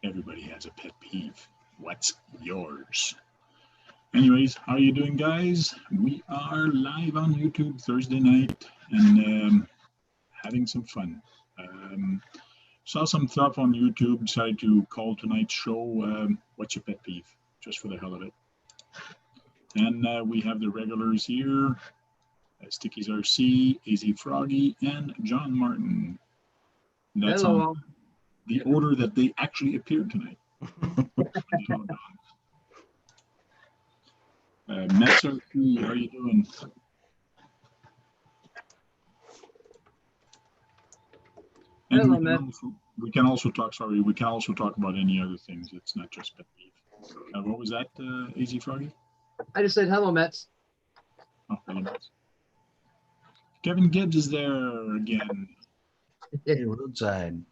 Everybody has a pet peeve. What's yours? Anyways, how are you doing, guys? We are live on YouTube Thursday night and having some fun. Um, Saw some stuff on YouTube, decided to call tonight's show What's Your Pet Peeve? Just for the hell of it. And we have the regulars here Sticky's RC, AZ Froggy, and John Martin. That's Hello. on the order that they actually appeared tonight. Mets RC, how are you doing? And Hello, we can also talk. Sorry, we can also talk about any other things. It's not just pet peeve. What was that, AZ Froggy? I just said hello, Mets. Oh, hello, Mets. Kevin Gibbs is there again. Hey, Roadside.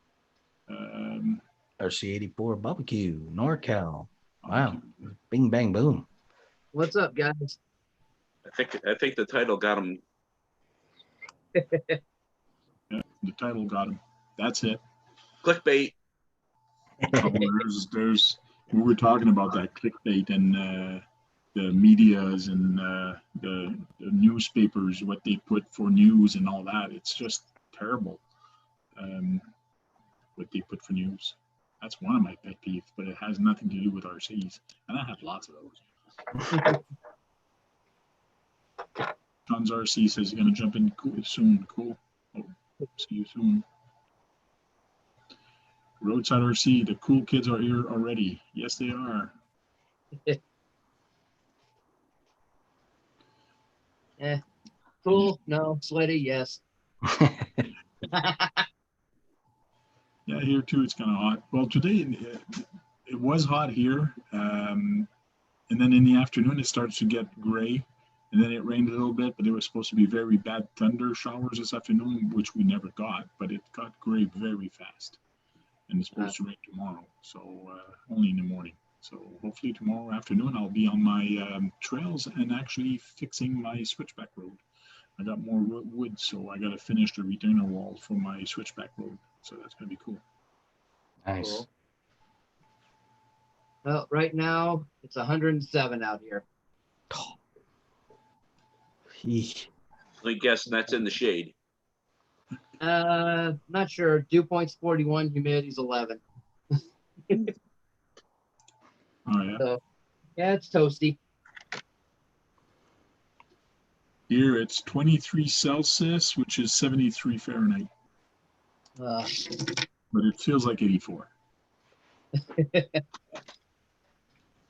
RC84 Barbecue, NorCal. Wow. Bing, bang, boom. What's up, guys? I think the title got him. Yeah, the title got him. That's it. Clickbait. There's we were talking about that clickbait and the medias and the newspapers, what they put for news and all that. It's just terrible. What they put for news. That's one of my pet peeves, but it has nothing to do with RCs, and I have lots of those. John's RC says he's going to jump in soon. Cool. Oh, see you soon. Roadside RC, the cool kids are here already. Yes, they are. Cool. No. Sweaty. Yes. Yeah, here too, it's kind of hot. Well, today it was hot here, and then in the afternoon it starts to get gray, and then it rained a little bit, but there was supposed to be very bad thunder showers this afternoon, which we never got, but it got gray very fast, and it's supposed to rain tomorrow, so only in the morning. So hopefully tomorrow afternoon I'll be on my trails and actually fixing my switchback road. I got more wood, so I got to finish the retainer wall for my switchback road. So that's going to be cool. Nice. Cool. Well, right now it's 107 out here. I guess that's in the shade. Not sure. Dew point's 41, humidity's 11. Oh, yeah. So, yeah, it's toasty. Here it's 23 Celsius, which is 73 Fahrenheit. But it feels like 84. It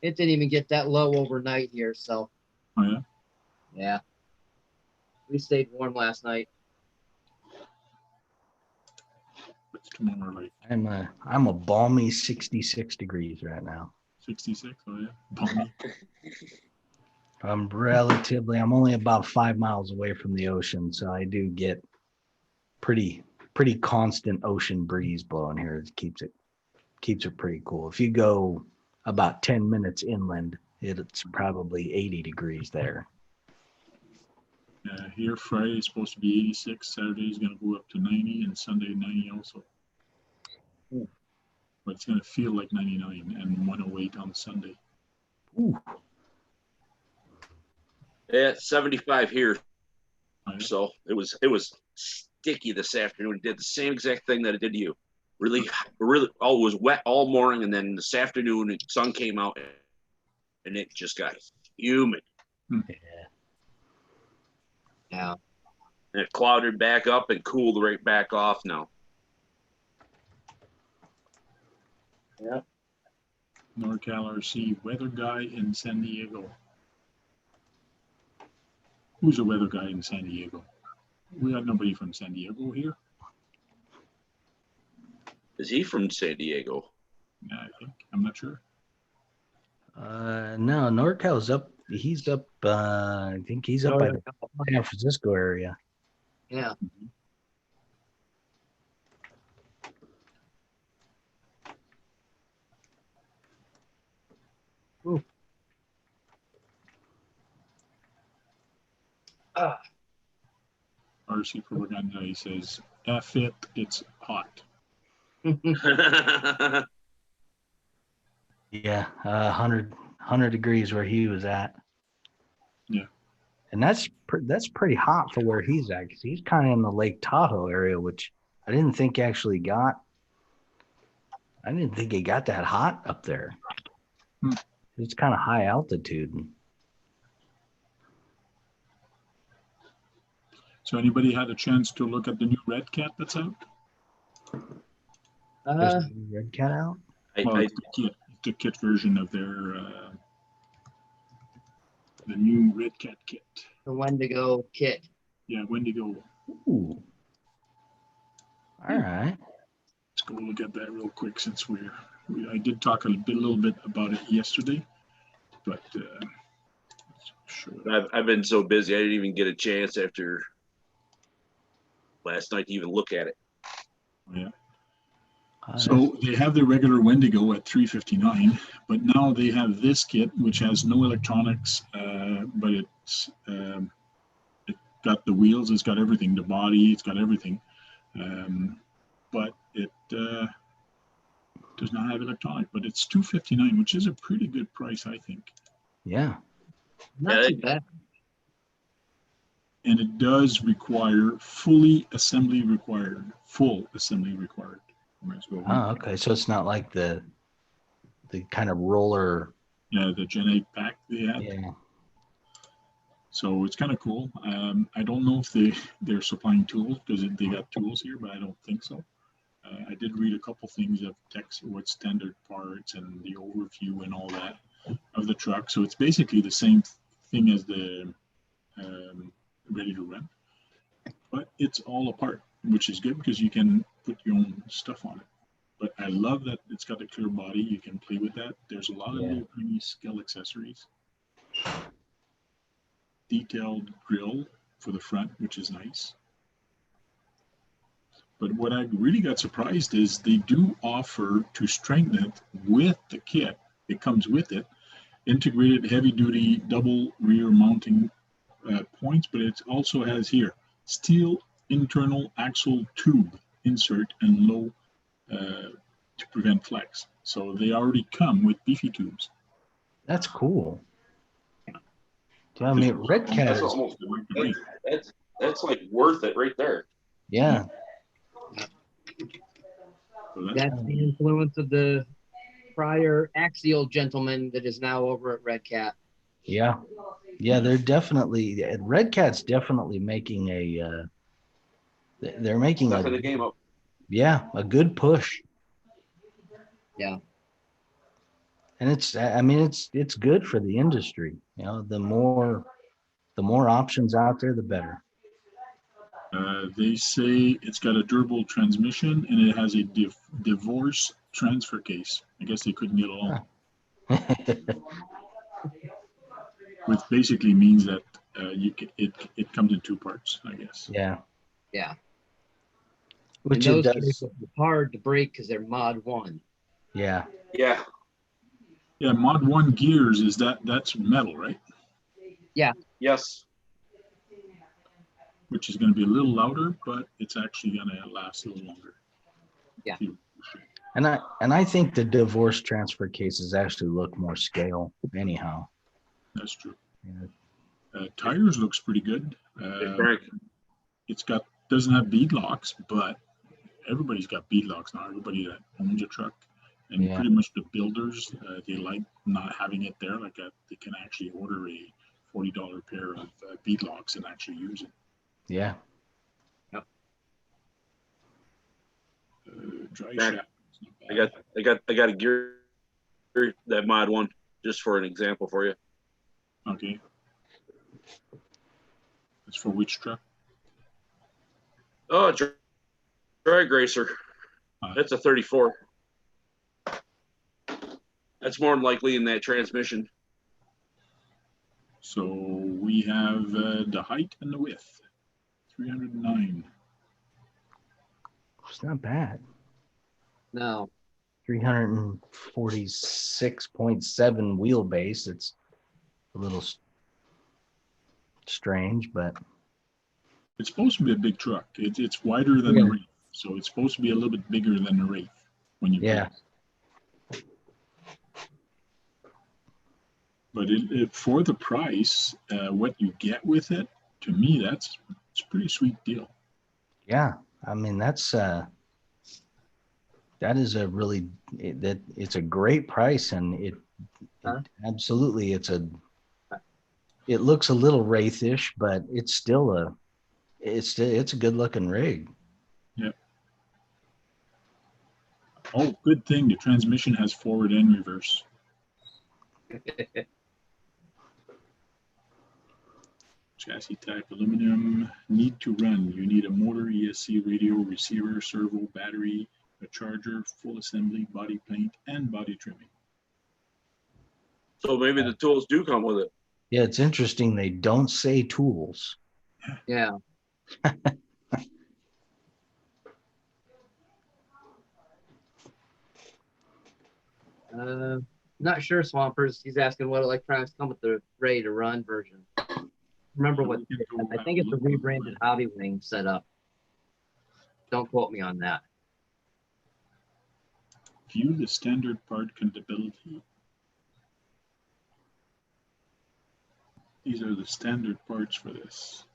didn't even get that low overnight here, so. Oh, yeah? Yeah. We stayed warm last night. What's tomorrow like? I'm a balmy 66 degrees right now. 66, oh yeah, balmy. I'm only about 5 miles away from the ocean, so I do get pretty constant ocean breeze blowing here. It keeps it pretty cool. If you go about 10 minutes inland, it's probably 80 degrees there. Here Friday is supposed to be 86, Saturday is going to go up to 90, and Sunday 90 also. Ooh. But it's going to feel like 99 and 108 on Sunday. Ooh. Yeah, 75 here. Oh, yeah. So it was sticky this afternoon. It did the same exact thing that it did to you. Really, it was wet all morning, and then this afternoon the sun came out, and it just got humid. Yeah. And it clouded back up and cooled right back off now. Yeah. NorCal RC weather guy in San Diego. Who's a weather guy in San Diego? We got nobody from San Diego here. Is he from San Diego? Yeah, I think. I'm not sure. No, NorCal's up. He's up. I think he's up by the San Francisco area. Yeah. Ooh. RC Propaganda, he says, F it, it's hot. Yeah, 100 degrees where he was at. Yeah. And that's pretty hot for where he's at, because he's kind of in the Lake Tahoe area, which I didn't think actually got. I didn't think it got that hot up there. Hmm. It's kind of high altitude. So anybody had a chance to look at the new Red Cat that's out? There's a new Red Cat out. Well, it's the kit version of their the new Red Cat kit. the Wendigo kit. Yeah, Wendigo. Ooh. All right. Let's go look at that real quick since I did talk a little bit about it yesterday, but sure. I've been so busy, I didn't even get a chance after last night to even look at it. Yeah. So they have the regular Wendigo at $359, but now they have this kit which has no electronics, but it got the wheels, it's got everything, the body, it's got everything, but it does not have electronic. But it's $259, which is a pretty good price, I think. Yeah. Not too bad. And it does require full assembly required. Oh, okay. So it's not like the kind of roller. Yeah, the Gen 8 pack they had. Yeah. So it's kind of cool. I don't know if they're supplying tools, because they got tools here, but I don't think so. I did read a couple things of text, what standard parts and the overview and all that of the truck. So it's basically the same thing as the Ready to Run, but it's all apart, which is good because you can put your own stuff on it. But I love that it's got a clear body. You can play with that. There's a lot of little tiny scale accessories. Detailed grill for the front, which is nice. But what I really got surprised is they do offer to strengthen it with the kit. It comes with it, integrated heavy-duty double rear mounting points, but it also has here steel internal axle tube insert and low to prevent flex. So they already come with beefy tubes. That's cool. I mean, Red Cat That's is almost that's like worth it right there. yeah. So That's the influence of the prior axial gentleman that is now over at Red Cat. Yeah. Yeah, they're definitely Red Cat's definitely making they're making Stepping the game up. Yeah, a good push. Yeah. And it's good for the industry. You know, the more options out there, the better. They say it's got a durable transmission and it has a divorce transfer case. I guess they couldn't get along. Which basically means that it comes in two parts, I guess. Yeah. Yeah. Which and it those does. are hard to break because they're Mod 1. Yeah. Yeah. Yeah, Mod 1 gears that's metal, right? Yeah. Yes. Which is going to be a little louder, but it's actually going to last a little longer. Yeah. And I think the divorce transfer cases actually look more scale anyhow. That's true. Yeah. Tires looks pretty good. It's doesn't have bead locks, but everybody's got bead locks now. Everybody that owns a truck, and pretty much the builders, they like not having it there. Like they can actually order a $40 pair of bead locks and actually use it. Yeah. Yep. Dry Back. shaft. I got a gear that Mod 1 just for an example for you. Okay. It's for which truck? Oh, drag racer. That's a 34. That's more than likely in that transmission. So we have the height and the width. 309. It's not bad. No. 346.7 wheelbase. It's a little strange, but it's supposed to be a big truck. It's wider than the Wraith, so it's supposed to be a little bit bigger than the Wraith when you. Yeah. But for the price, what you get with it, to me, it's a pretty sweet deal. Yeah, I mean that is a really it's a great price, and it absolutely it looks a little wraithish, but it's still it's a good looking rig. Yeah. Oh, good thing the transmission has forward and reverse. Chassis type aluminum. Need to run. You need a motor, ESC, radio, receiver, servo, battery, a charger, full assembly, body paint, and body trimming. So maybe the tools do come with it. Yeah, it's interesting. They don't say tools. Yeah. Not sure, Swampers. He's asking what electronics come with the ready to run version. Remember what? I think it's a rebranded Hobby Wing setup. Don't quote me on that. View the standard part compatibility. These are the standard parts for this.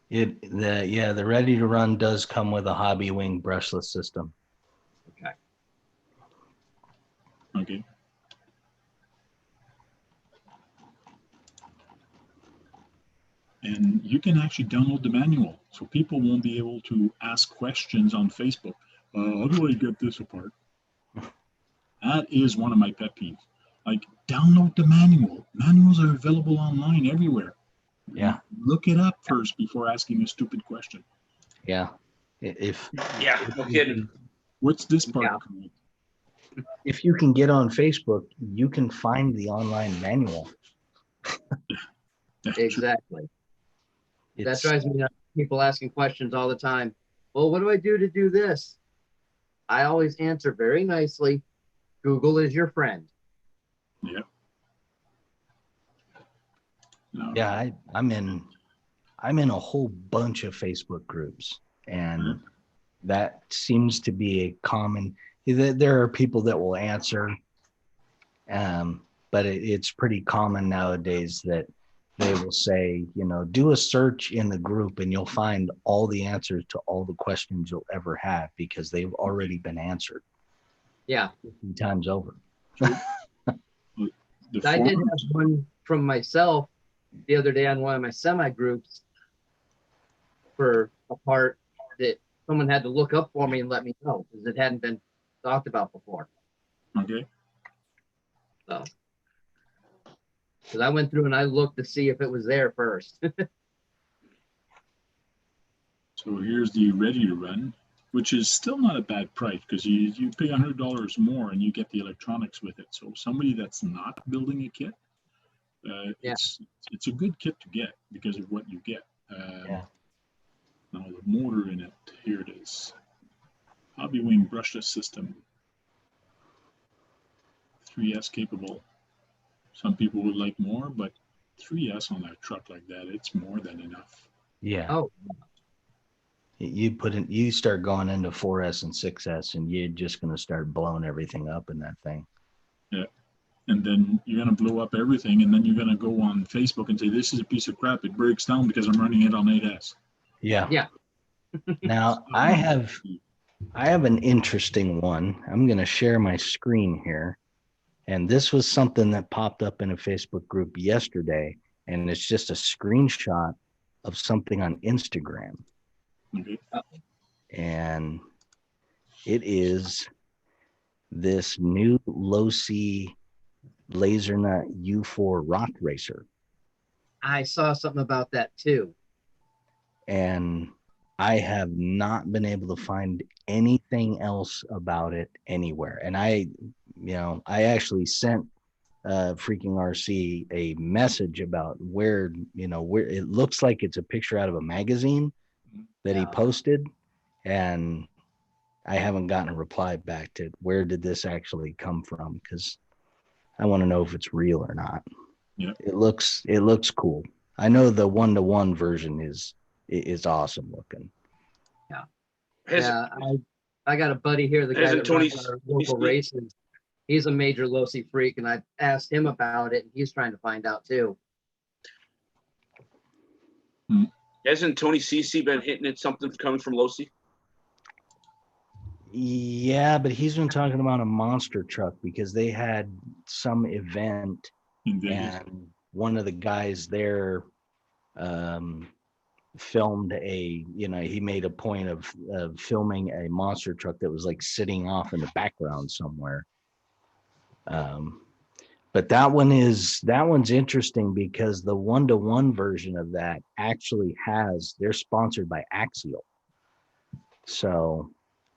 The ready to run does come with a Hobby Wing brushless system. Okay. Okay. And you can actually download the manual, so people won't be able to ask questions on Facebook. How do I get this apart? That is one of my pet peeves. Like, download the manual. Manuals are available online everywhere. Yeah. Look it up first before asking a stupid question. Yeah. No kidding. What's this part Yeah. called? If you can get on Facebook, you can find the online manual. Exactly. That It's, drives me nuts. People asking questions all the time. Well, what do I do to do this? I always answer very nicely. Google is your friend. Yeah. No. yeah, I'm in a whole bunch of Facebook groups, and that seems to be a common. There are people that will answer, but it's pretty common nowadays that they will say, do a search in the group and you'll find all the answers to all the questions you'll ever have because they've already been answered. Yeah. 50 times over. I did have one from myself the other day on one of my semi groups for a part that someone had to look up for me and let me know because it hadn't been talked about before. Okay. So, because I went through and I looked to see if it was there first. So here's the ready to run, which is still not a bad price because you pay $100 more and you get the electronics with it. So somebody that's not building a kit, it's a good kit to get because of what you get. Yeah. Now the motor in it, here it is. Hobby Wing brushless system. 3S capable. Some people would like more, but 3S on a truck like that, it's more than enough. Yeah. Oh, You start going into 4S and 6S and you're just going to start blowing everything up in that thing. Yeah. And then you're going to blow up everything. And then you're going to go on Facebook and say, this is a piece of crap. It breaks down because I'm running it on 8S. Yeah. Yeah. Now I have an interesting one. I'm going to share my screen here. And this was something that popped up in a Facebook group yesterday. And it's just a screenshot of something on Instagram. Okay. And it is this new low C laser nut U4 rock racer. I saw something about that too. And I have not been able to find anything else about it anywhere. And I actually sent freaking RC a message about where it looks like it's a picture out of a magazine that he posted, and I haven't gotten a reply back to where did this actually come from, because I want to know if it's real or not. Yeah. It looks cool. I know the 1-to-1 version is awesome looking. I got a buddy here, the guy that runs our local races. he's a major Losi freak, and I asked him about it, and he's trying to find out too. Hasn't Tony Cece been hitting at something coming from Losi? Yeah, but he's been talking about a monster truck because they had some event in Vegas. and one of the guys there filmed he made a point of filming a monster truck that was like sitting off in the background somewhere. But that one's interesting because the 1-to-1 version of that actually they're sponsored by Axial. So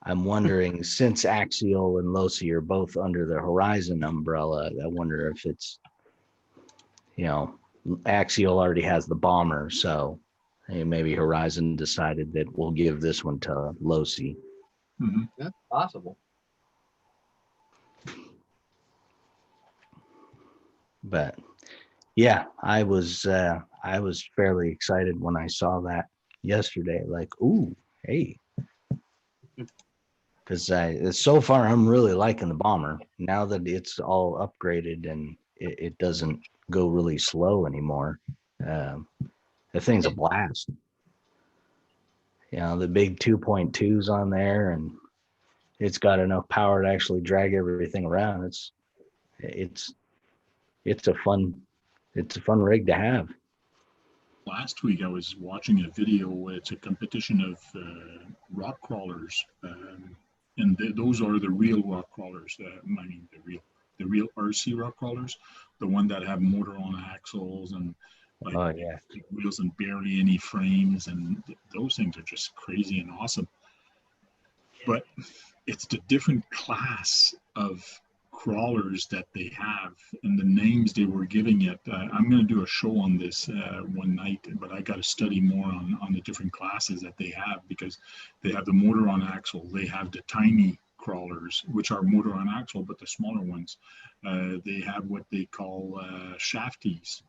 I'm wondering, since Axial and Losi are both under the Horizon umbrella, I wonder if it's, Axial already has the bomber, so maybe Horizon decided that we'll give this one to Losi. Mm-hmm. That's possible. But yeah, I was fairly excited when I saw that yesterday. Like, ooh, hey, because so far I'm really liking the bomber. Now that it's all upgraded and it doesn't go really slow anymore, the thing's a blast. The big 2.2s on there, and it's got enough power to actually drag everything around. It's a fun rig to have. Last week I was watching a video. It's a competition of rock crawlers, and those are the real rock crawlers. The real RC rock crawlers, the one that have motor on axles and wheels and barely any frames, and those things are just crazy and awesome. But it's the different class of crawlers that they have and the names they were giving it. I'm going to do a show on this one night, but I got to study more on the different classes that they have, because they have the motor on axle, they have the tiny crawlers, which are motor on axle, but the smaller ones. They have what they call shafties,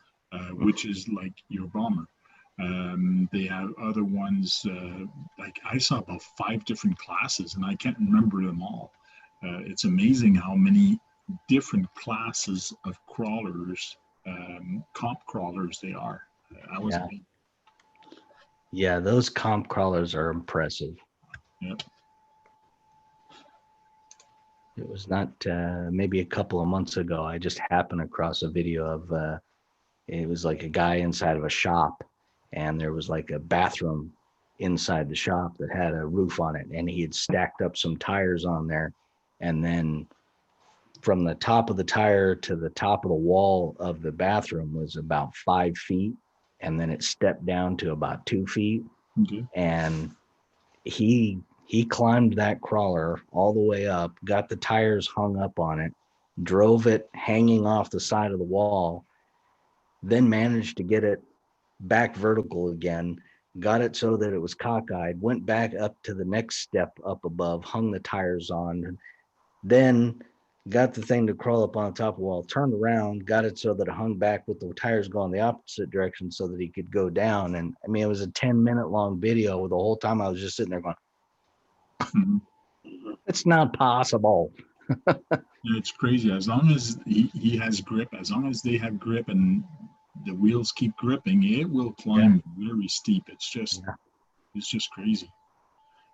which is like your bomber. They have other ones, like I saw about 5 different classes, and I can't remember them all. It's amazing how many different classes of crawlers, comp crawlers they are. Yeah, those comp crawlers are impressive. Yep. It was not maybe a couple of months ago, I just happened across a video of it was like a guy inside of a shop, and there was like a bathroom inside the shop that had a roof on it, and he had stacked up some tires on there, and then from the top of the tire to the top of the wall of the bathroom was about 5 feet, and then it stepped down to about 2 feet. Okay. And he climbed that crawler all the way up, got the tires hung up on it, drove it hanging off the side of the wall, then managed to get it back vertical again, got it so that it was cockeyed, went back up to the next step up above, hung the tires on, then got the thing to crawl up on the top of the wall, turned around, got it so that it hung back with the tires going the opposite direction so that he could go down. And I mean, it was a 10-minute long video. The whole time I was just sitting there going, it's not possible. Yeah, it's crazy. As long as he has grip, as long as they have grip and the wheels keep gripping, it will climb very steep. It's just crazy.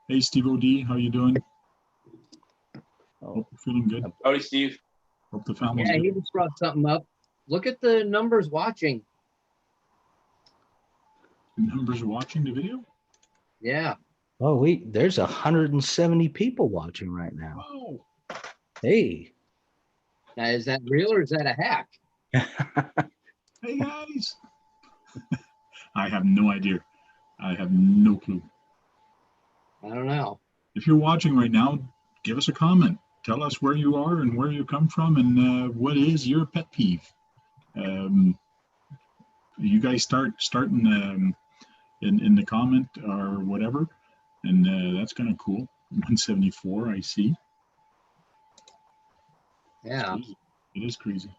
Hey, Steve O'D, how you doing? Hope you're feeling good. Howdy, Steve. Hope the family's Yeah, good. he just brought something up. Look at the numbers watching. The numbers watching the video? Yeah. Oh, there's 170 people watching right now. Wow. Hey. Now, is that real or is that a hack? Hey, guys. I have no idea. I have no clue. I don't know. If you're watching right now, give us a comment. Tell us where you are and where you come from, and what is your pet peeve. You guys starting in the comment or whatever, and that's kind of cool. 174, I see. Yeah. It is crazy.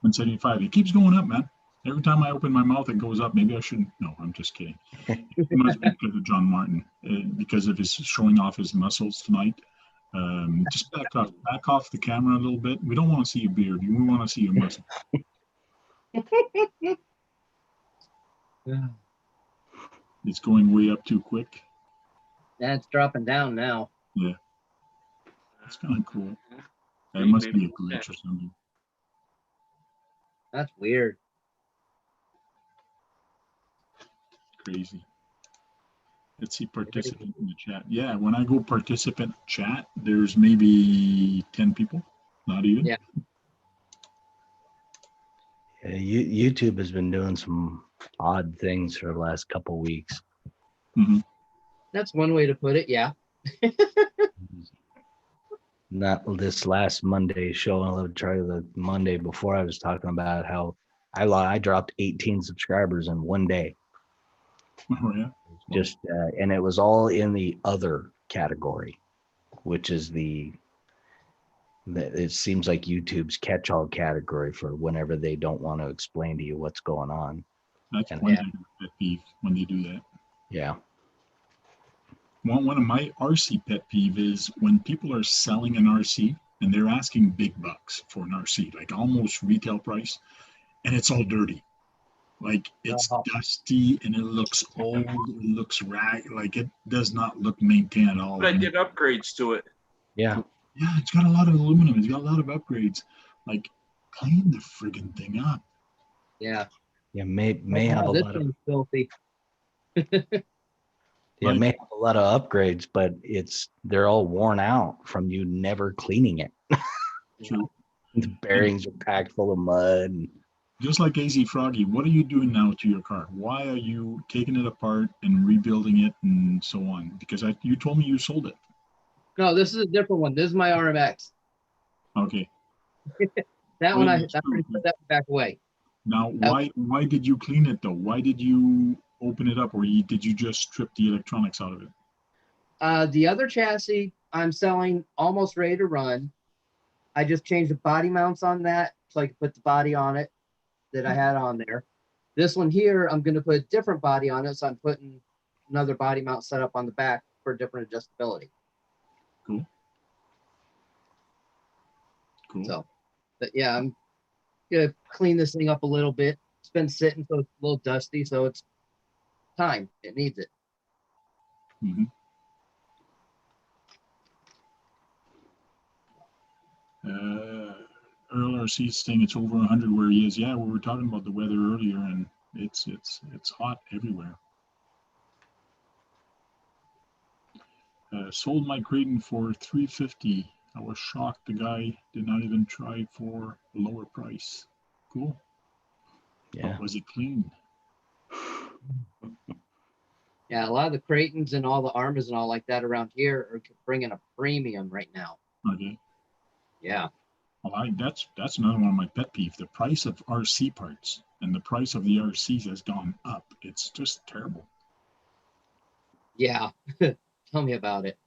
175. It keeps going up, man. Every time I open my mouth, it goes up. Maybe I shouldn't. No, I'm just kidding. It must be because of John Martin, because of his showing off his muscles tonight. Just back off the camera a little bit. We don't want to see your beard. We want to see your muscle. It's going way up too quick. Yeah, it's dropping down now. Yeah, it's kind of cool. That must be a glitch or something. That's weird. Crazy. Let's see participant in the chat. Yeah, when I go participant chat, there's maybe 10 people. Not even. Yeah. Yeah, YouTube has been doing some odd things for the last couple weeks. Mm-hmm. That's one way to put it. Yeah. Not this last Monday show. I'll try the Monday before. I was talking about how I dropped 18 subscribers in one day. Oh yeah. Just and it was all in the other category, which is it seems like YouTube's catch-all category for whenever they don't want to explain to you what's going on. That's And one thing pet peeve when they do that. Yeah. One of my RC pet peeve is when people are selling an RC and they're asking big bucks for an RC, like almost retail price, and it's all dirty. Like it's dusty and it looks old, it looks like it does not look maintained at all. But I did upgrades to it. Yeah. Yeah, it's got a lot of aluminum. It's got a lot of upgrades. Like, clean the friggin' thing up. Yeah. Yeah, may have a this lot of thing's filthy. yeah, may have a lot of upgrades, but they're all worn out from you never cleaning it. True. The bearings are packed full of mud. Just like AZ Froggy, what are you doing now to your car? Why are you taking it apart and rebuilding it and so on? Because you told me you sold it. No, this is a different one. This is my RMX. Okay. That one I already put that back away. Now, why did you clean it though? Why did you open it up, or did you just strip the electronics out of it? The other chassis I'm selling almost ready to run. I just changed the body mounts on that so I could put the body on it that I had on there. This one here, I'm going to put a different body on it, so I'm putting another body mount set up on the back for different adjustability. Cool. Cool. So, but yeah, I'm gonna clean this thing up a little bit. It's been sitting, so it's a little dusty, so it's time. It needs it. Mm-hmm. Earl RC saying it's over 100 where he is. Yeah, we were talking about the weather earlier, and it's hot everywhere. Sold my Creighton for $350. I was shocked the guy did not even try for a lower price. Cool. Yeah. But was it clean? Yeah, a lot of the Creightons and all the Armas and all like that around here are bringing a premium right now. Okay. Yeah. Well, that's another one of my pet peeves. The price of RC parts and the price of the RCs has gone up. It's just terrible. Yeah. Tell me about it.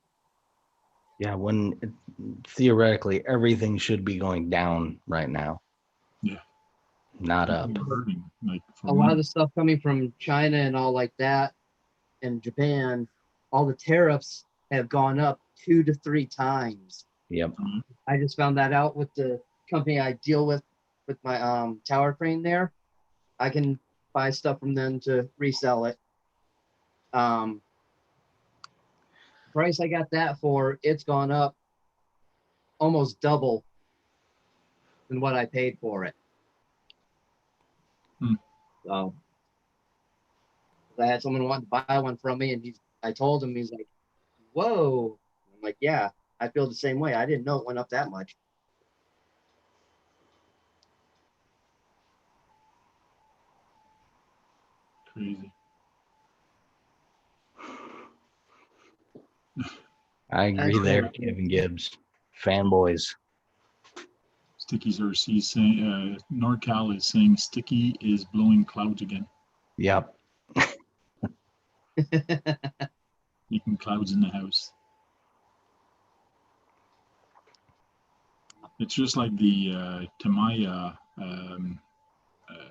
Yeah, when theoretically everything should be going down right now. Yeah. Not up. Hurting, like a lot of the stuff coming from China and all like that and Japan, all the tariffs have gone up 2 to 3 times. Yep. Mm-hmm. I just found that out with the company I deal with my tower crane there. I can buy stuff from them to resell it. Price I got that for, it's gone up almost double than what I paid for it. So I had someone want to buy one from me, and I told him, he's like, whoa. I'm like, yeah, I feel the same way. I didn't know it went up that much. Crazy. I agree there, Kevin Gibbs. Fanboys. Sticky's RC saying, NorCal is saying Sticky is blowing clouds again. Yep. Making clouds in the house. It's just like the Tamiya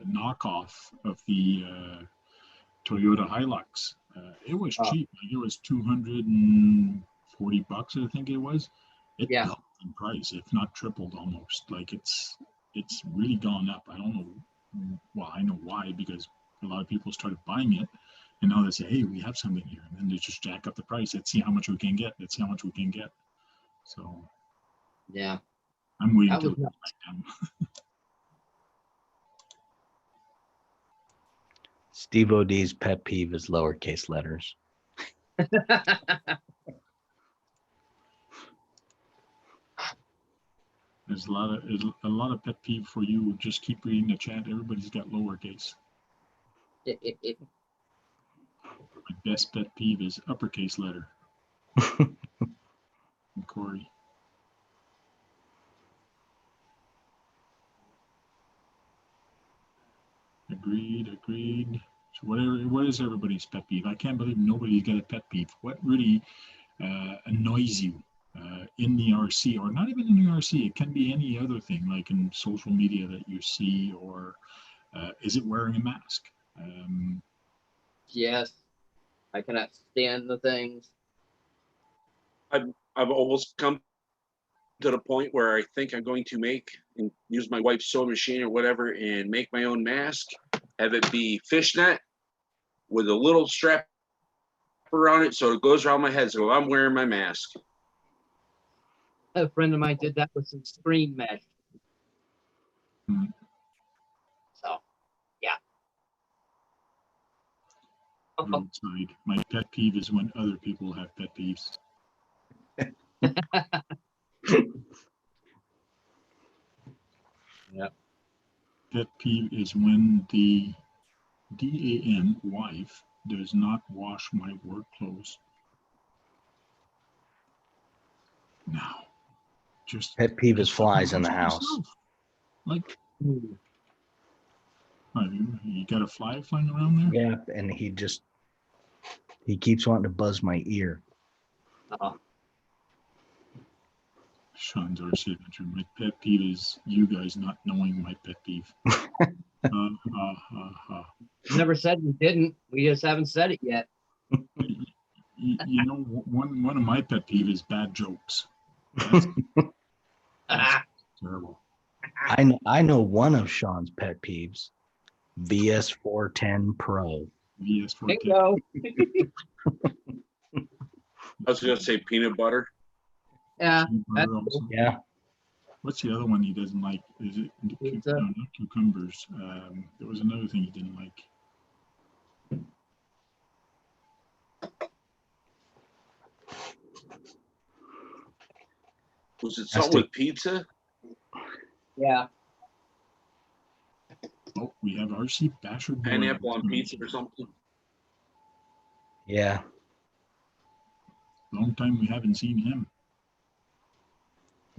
knockoff of the Toyota Hilux. It was cheap. Like it was $240, I think it was. It Yeah. doubled in price, if not tripled almost. Like it's really gone up. I don't know. Well, I know why, because a lot of people started buying it, and now they say, "Hey, we have something here," and then they just jack up the price. Let's see how much we can get. Let's see how much we can get. So Yeah. I'm waiting That till was it goes nuts. back down. Steve OD's pet peeve is lowercase letters. There's a lot of pet peeve for you. Just keep reading the chat. Everybody's got lowercase. My best pet peeve is uppercase letter. From Corey. Agreed. So what is everybody's pet peeve? I can't believe nobody's got a pet peeve. What really annoys you in the RC, or not even in the RC? It can be any other thing, like in social media that you see, or is it wearing a mask? Yes. I cannot stand the things. I've almost come to the point where I think I'm going to make and use my wife's sewing machine or whatever and make my own mask. Have it be fishnet with a little strap around it so it goes around my head. So I'm wearing my mask. A friend of mine did that with some screen mesh. Hmm. So, yeah. Roadside. My pet peeve is when other people have pet peeves. Yeah. Pet peeve is when the DAN wife does not wash my work clothes. Now, just Pet peeve is flies in the wash it house. yourself. Like, you got a fly flying around there? Yeah, and he keeps wanting to buzz my ear. Sean's our signature. My pet peeve is you guys not knowing my pet peeve. Never said we didn't. We just haven't said it yet. You know, one of my pet peeves is bad jokes. That's terrible. I know one of Sean's pet peeves. VS 410 Pro. VS Bingo. I was going to say peanut butter. Yeah. That's Also. cool. Yeah. What's the other one he doesn't like? Is it Pizza. no, not cucumbers? There was another thing he didn't like. Was it something with pizza? Yeah. Oh, we have RC Basher Boy. Pineapple on pizza or something? Yeah. Long time we haven't seen him.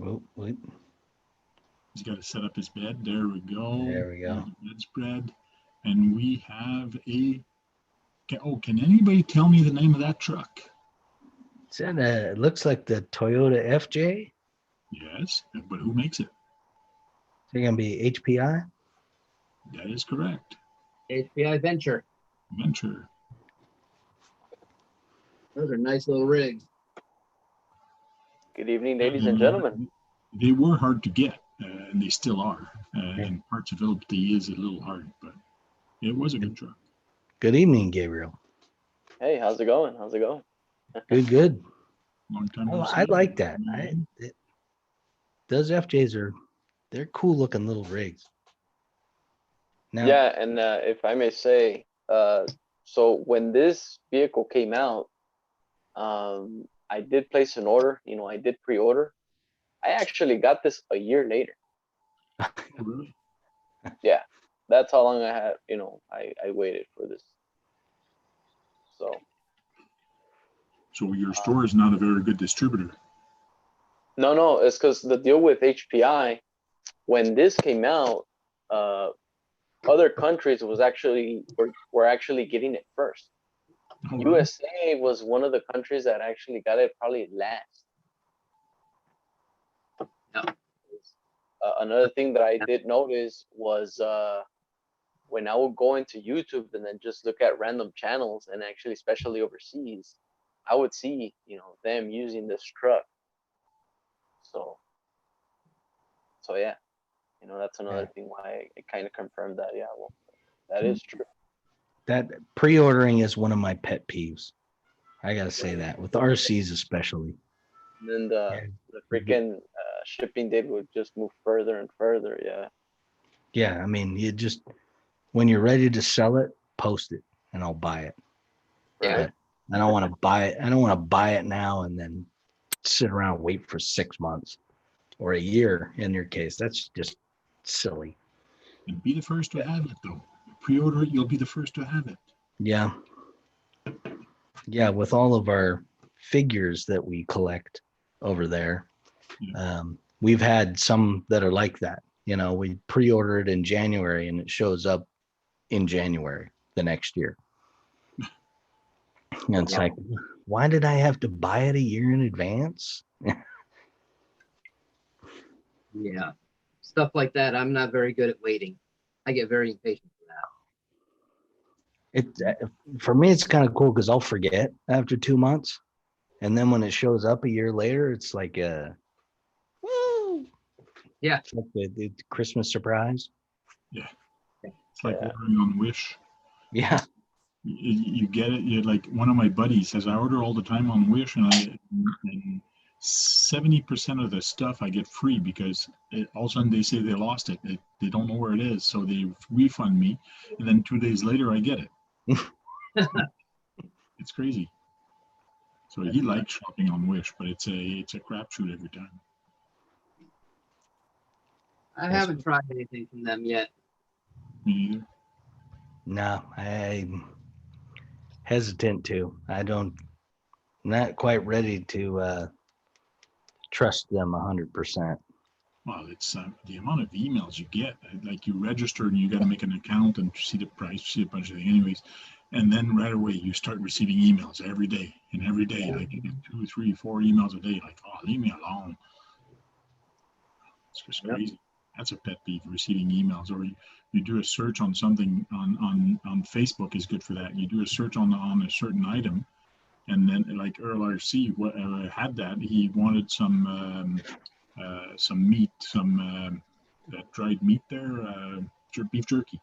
Oh, wait. He's got to set up his bed. There we go. There we go. The bedspread. And we have can anybody tell me the name of that truck? It looks like the Toyota FJ. Yes, but who makes it? Is it going to be HPI? That is correct. HPI Venture. Venture. Those are nice little rigs. Good evening, ladies and gentlemen. They were hard to get, and they still are. And parts availability is a little hard, but it was a good truck. Good evening, Gabriel. Hey, how's it going? How's it going? Good. Long time. I like that. Those FJs they're cool looking little rigs. Now, Yeah, and if I may say, so when this vehicle came out, I did place an order. I did pre-order. I actually got this a year later. Really? Yeah, that's how long I had. I waited for this. So your store is not a very good distributor. No, it's because the deal with HPI, when this came out, other countries were actually getting it first. Oh, really? USA was one of the countries that actually got it probably last. Another thing that I did notice was when I would go into YouTube and then just look at random channels, and actually, especially overseas, I would see them using this truck. So yeah, that's another Yeah. thing why it kind of confirmed that. Yeah, well, that is true. That pre-ordering is one of my pet peeves. I gotta say that with RCs especially. And then the freaking shipping date would just move further and further. Yeah. Yeah, I mean, you just when you're ready to sell it, post it, and I'll buy it. Yeah. Right. I don't want to buy it. I don't want to buy it now and then sit around and wait for 6 months or a year in your case. That's just silly. And be the first to have it, though. Pre-order it, you'll be the first to have it. Yeah. Yeah, with all of our figures that we collect over there, we've had some that are like that. We pre-order it in January and it shows up in January the next year. And it's like, why did I have to buy it a year in advance? Yeah. Stuff like that. I'm not very good at waiting. I get very impatient for that. For me, it's kind of cool because I'll forget after 2 months. And then when it shows up a year later, it's like woo! Yeah. It's like the Christmas surprise. Yeah. It's like ordering on Wish. Yeah. You get it. You're like one of my buddies says, I order all the time on Wish, and 70% of the stuff I get free because all of a sudden they say they lost it. They don't know where it is, so they refund me, and then 2 days later I get it. It's crazy. So he likes shopping on Wish, but it's a crapshoot every time. I haven't tried anything from them yet. Me neither. No, I'm hesitant to. Not quite ready to trust them 100%. Well, it's the amount of emails you get. Like you register and you got to make an account and see the price, see a bunch of things. Anyways, and then right away you start receiving emails every day, like you get 2, 3, 4 emails a day. Like, oh, leave me alone. It's just crazy. That's a pet peeve, receiving emails. Or you do a search on something on Facebook is good for that. You do a search on a certain item, and then like Earl RC had that. He wanted some meat, that dried meat there, beef jerky.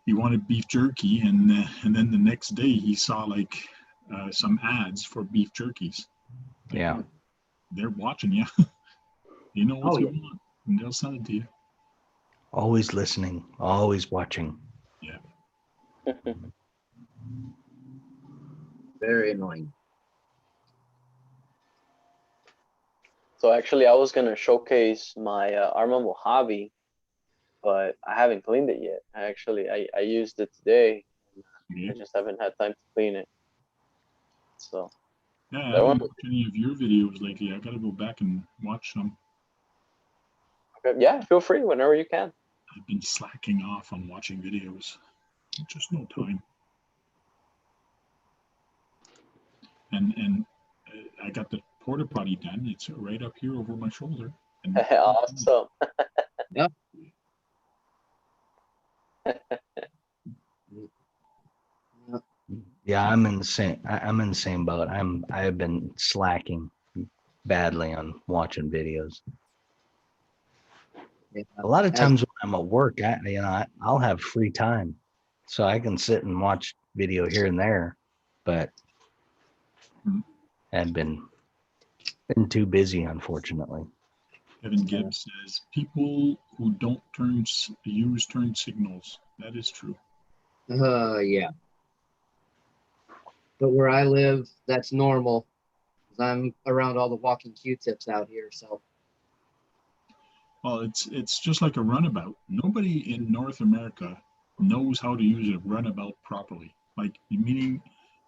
He wanted beef jerky, and then the next day he saw like some ads for beef jerkies. Like, Yeah. they're watching you. You know what you want, and they'll send it to you. Always listening, always watching. Yeah. Very annoying. So actually, I was gonna showcase my Arma Mojave, but I haven't cleaned it yet. I used it today. Yeah. I just haven't had time to clean it. So Yeah, I haven't watched any of your videos lately. I gotta go back and watch some. yeah, feel free whenever you can. I've been slacking off on watching videos. Just no time. And I got the porta potty done. It's right up here over my shoulder. And Awesome. Yep. Yeah, I'm in the same. I'm in the same boat. I've been slacking badly on watching videos. Yeah. A lot of times when I'm at work, I'll have free time, so I can sit and watch video here and there. But I've been too busy, unfortunately. Kevin Gibbs says people who don't use turn signals. That is true. Yeah. But where I live, that's normal. 'Cause I'm around all the walking Q-tips out here, so. Well, it's just like a runabout. Nobody in North America knows how to use a runabout properly. Like, meaning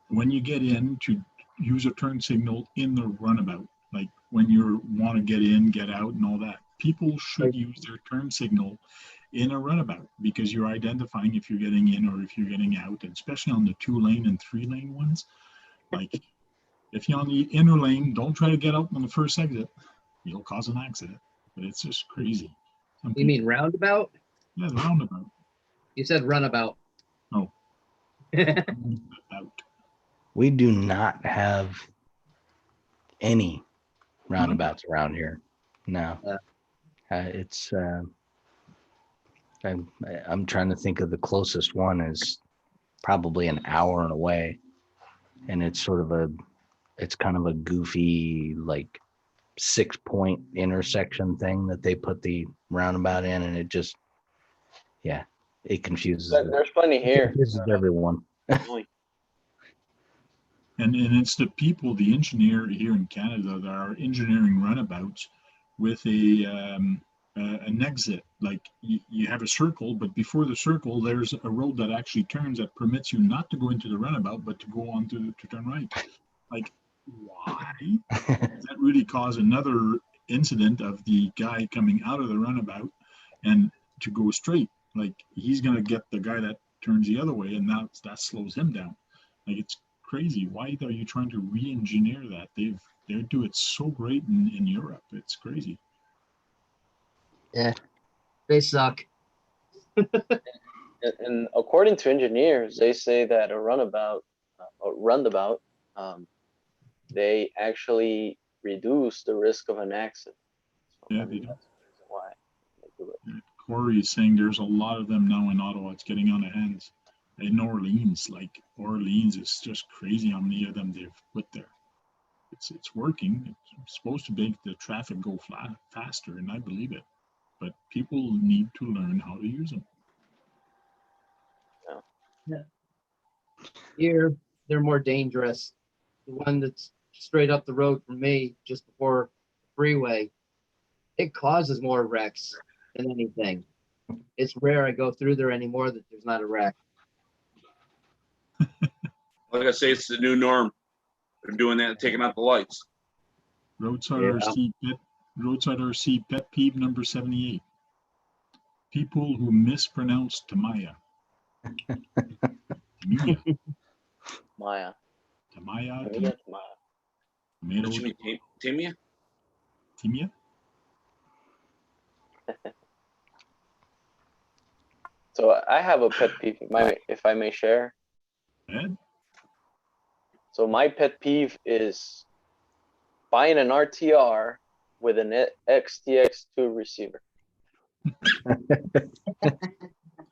when you get in to use a turn signal in the runabout, like when you want to get in, get out, and all that. People should use their turn signal in a runabout because you're identifying if you're getting in or if you're getting out, and especially on the 2-lane and 3-lane ones. Like, if you're on the inner lane, don't try to get out on the first exit. You'll cause an accident. But it's just crazy. You mean roundabout? Yeah, the roundabout. You said runabout. Oh. We do not have any roundabouts around here. No, Yeah. it's. I'm trying to think of the closest one is probably an hour away, and it's kind of a goofy like 6-point intersection thing that they put the roundabout in, and it just, yeah, it confuses. There's plenty here. Confuses everyone. Annoying. And it's the people, the engineer here in Canada that are engineering runabouts with an exit. Like you have a circle, but before the circle, there's a road that actually turns that permits you not to go into the runabout, but to go on to turn right. Like, why? That really caused another incident of the guy coming out of the runabout and to go straight. Like he's gonna get the guy that turns the other way, and that slows him down. Like it's crazy. Why are you trying to re-engineer that? They do it so great in Europe. It's crazy. Yeah, they suck. And according to engineers, they say that a roundabout, they actually reduce the risk of an accident. So Yeah, maybe they do. that's the reason why they do it. Corey is saying there's a lot of them now in Ottawa. It's getting on the hands. In Orleans, like Orleans is just crazy how many of them they've put there. It's working. It's supposed to make the traffic go faster, and I believe it. But people need to learn how to use them. Here, they're more dangerous. The one that's straight up the road from me, just before the freeway, it causes more wrecks than anything. It's rare I go through there anymore that there's not a wreck. Like I say, it's the new norm. They're doing that, taking out the lights. Roadside Yeah. RC pet peeve number 78. People who mispronounce Tamaya. Tamaya. Maya. Tamaya. Maya. Maya. Tomato. What you mean, Timia? Timia? So I have a pet peeve, if I may share. Ed? So my pet peeve is buying an RTR with an XTX2 receiver.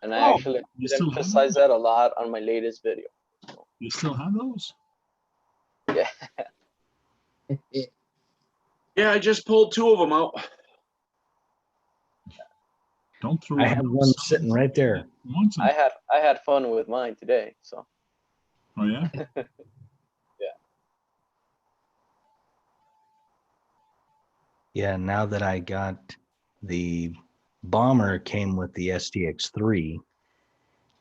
And I actually you still have emphasize those? that a lot on my latest video. You still have those? Yeah. Yeah, I just pulled 2 of them out. Don't throw I it have out. one sitting right there. Want some? I had fun with mine today. So Oh yeah? Yeah, now that I got the bomber came with the STX3,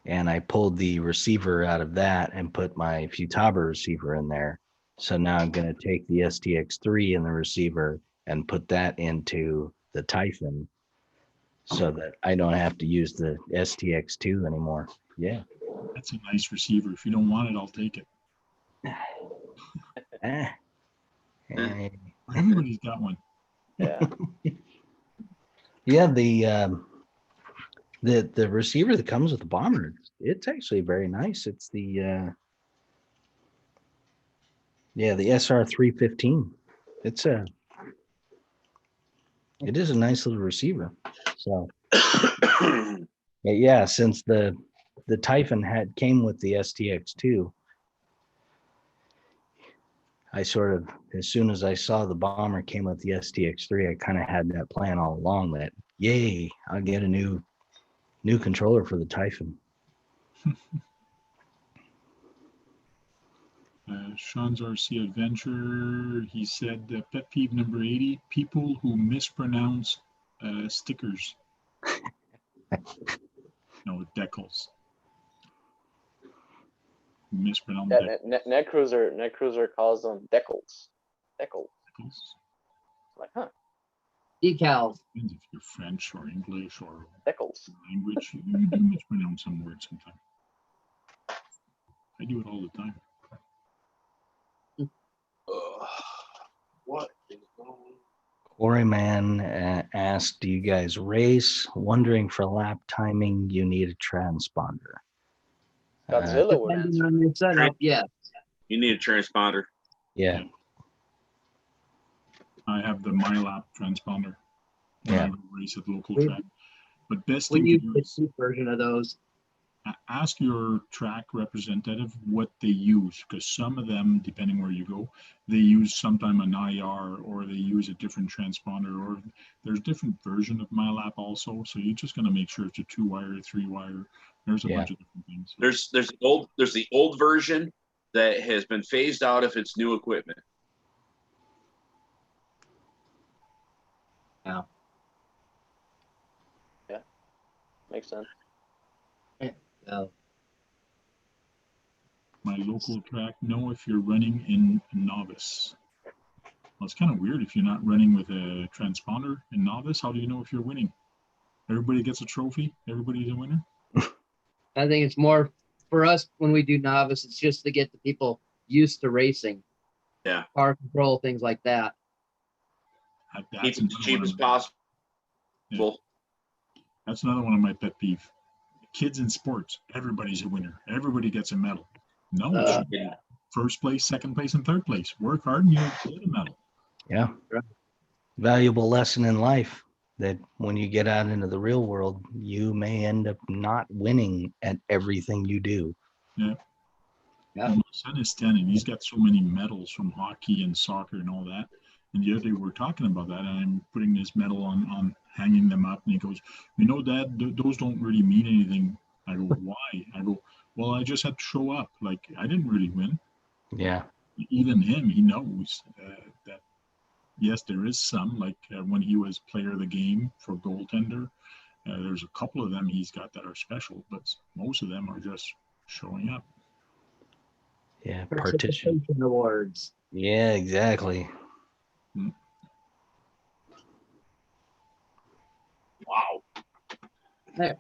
and I pulled the receiver out of that and put my Futaba receiver in there. So now I'm going to take the STX3 and the receiver and put that into the Typhon so that I don't have to use the STX2 anymore. Yeah. That's a nice receiver. If you don't want it, I'll take it. Ah. Eh. Everybody's got one. yeah. Yeah, the receiver that comes with the bomber, it's actually very nice. It's the the SR315. It is a nice little receiver. So yeah, since the Typhon came with the STX2, I sort of, as soon as I saw the bomber came with the STX3, I kind of had that plan all along that, yay, I'll get a new controller for the Typhon. Sean's RC Adventure, he said pet peeve number 80, people who mispronounce stickers. No, decals. Mispronounce Yeah, Netcruiser calls them decals. Decals. decals. Like, huh? Decals. Depends if you're French or English or Decals. language. You do mispronounce some words sometimes. I do it all the time. What is going on? Quarryman asked, do you guys race? Wondering for lap timing, you need a transponder. Godzilla would Depending answer. on your setup, yeah. You need a transponder. Yeah. I have the MyLap transponder when Yeah. I go race at local We- track. But best We thing to use do the is cheap version of those. ask your track representative what they use, because some of them, depending where you go, they use sometime an IR or they use a different transponder, or there's different version of MyLap also. So you're just going to make sure it's a 2-wire, 3-wire. There's a Yeah. bunch of different things. There's the old version that has been phased out if it's new equipment. Makes sense. So, My local track, know if you're running in novice. Well, it's kind of weird if you're not running with a transponder in novice. How do you know if you're winning? Everybody gets a trophy. Everybody's a winner. I think it's more for us when we do novice. It's just to get the people used to racing. Yeah. Car control, things like that. Keep That's it as cheap as possible. That's another one of my pet peeve. Kids in sports, everybody's a winner. Everybody gets a medal. No, it should be first place, second place, and third place. Work hard and you'll get a medal. Yeah. Right. Valuable lesson in life that when you get out into the real world, you may end up not winning at everything you do. Yeah. Yeah. Well, my son is 10 and he's got so many medals from hockey and soccer and all that. And the other day we were talking about that, and I'm putting this medal on hanging them up. And he goes, Dad, those don't really mean anything. I go, why? I go, well, I just had to show up. Like, I didn't really win. Yeah. Even him, he knows that, yes, there is some, like when he was player of the game for goaltender, there's a couple of them he's got that are special, but most of them are just showing up. Yeah. Participation awards. Yeah, exactly. Wow. There.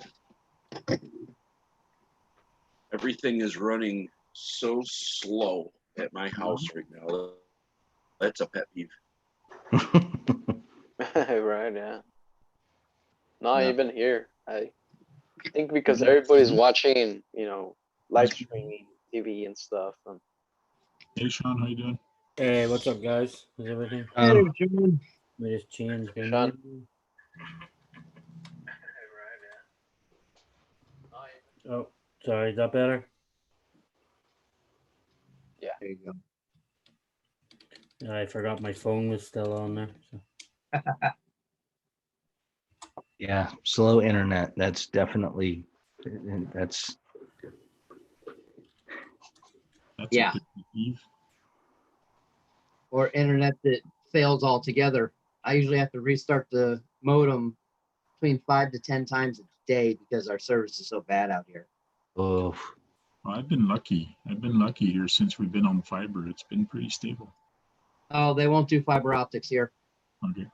Everything is running so slow at my house right now. That's a pet peeve. Right, yeah. Not Yeah. even here. I think because everybody's watching, live streaming TV and stuff. Hey, Sean, how you doing? Hey, what's up, guys? Is everything? Hey, June. We just changed. Hey, Sean. Oh, sorry. Is that better? There you go. I forgot my phone was still on there. So. Yeah. Slow internet. That's definitely, that's, Yeah. a pet peeve. Or internet that fails altogether. I usually have to restart the modem between 5 to 10 times a day because our service is so bad out here. oh, Well, I've been lucky. I've been lucky here since we've been on fiber. It's been pretty stable. Oh, they won't do fiber optics here. Okay.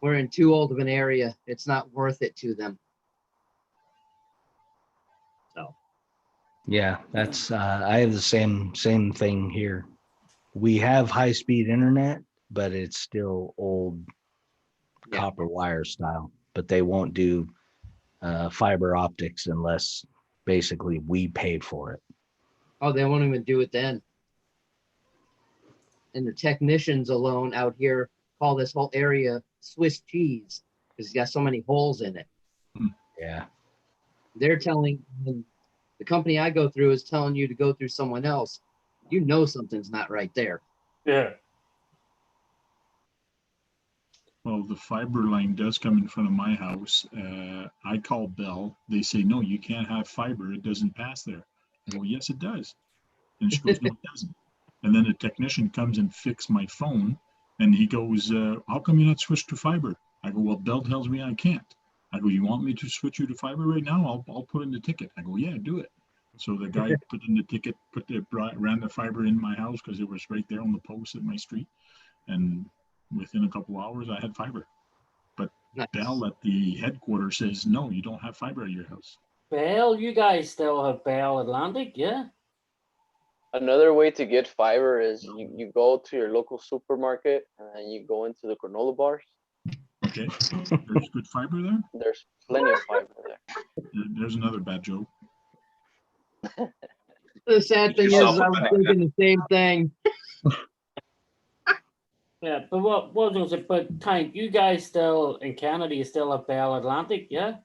We're in too old of an area. It's not worth it to them. So, yeah, that's, I have the same thing here. We have high-speed internet, but it's still old yeah. copper wire style, but they won't do fiber optics unless basically we pay for it. Oh, they won't even do it then. And the technicians alone out here call this whole area Swiss cheese because it's got so many holes in it. Yeah. They're telling the company I go through is telling you to go through someone else. You know something's not right there. Yeah. Well, the fiber line does come in front of my house. I call Bell. They say, no, you can't have fiber. It doesn't pass there. I go, yes, it does. And she goes, no, it doesn't. And then a technician comes and fixes my phone. And he goes, how come you're not switched to fiber? I go, well, Bell tells me I can't. I go, you want me to switch you to fiber right now? I'll put in the ticket. I go, yeah, do it. So the guy put in the ticket, ran the fiber in my house because it was right there on the post at my street. And within a couple hours, I had fiber. But Nice. Bell at the headquarters says, no, you don't have fiber at your house. Bell, you guys still have Bell Atlantic, yeah? Another way to get fiber is you go to your local supermarket and you go into the granola bars. Okay, there's good fiber there. There's plenty of fiber there. There's another bad joke. The sad thing is, Yourself I was a- thinking the same thing. Yeah, but what was it? But Tank, you guys still in Canada, you still have Bell Atlantic, yeah?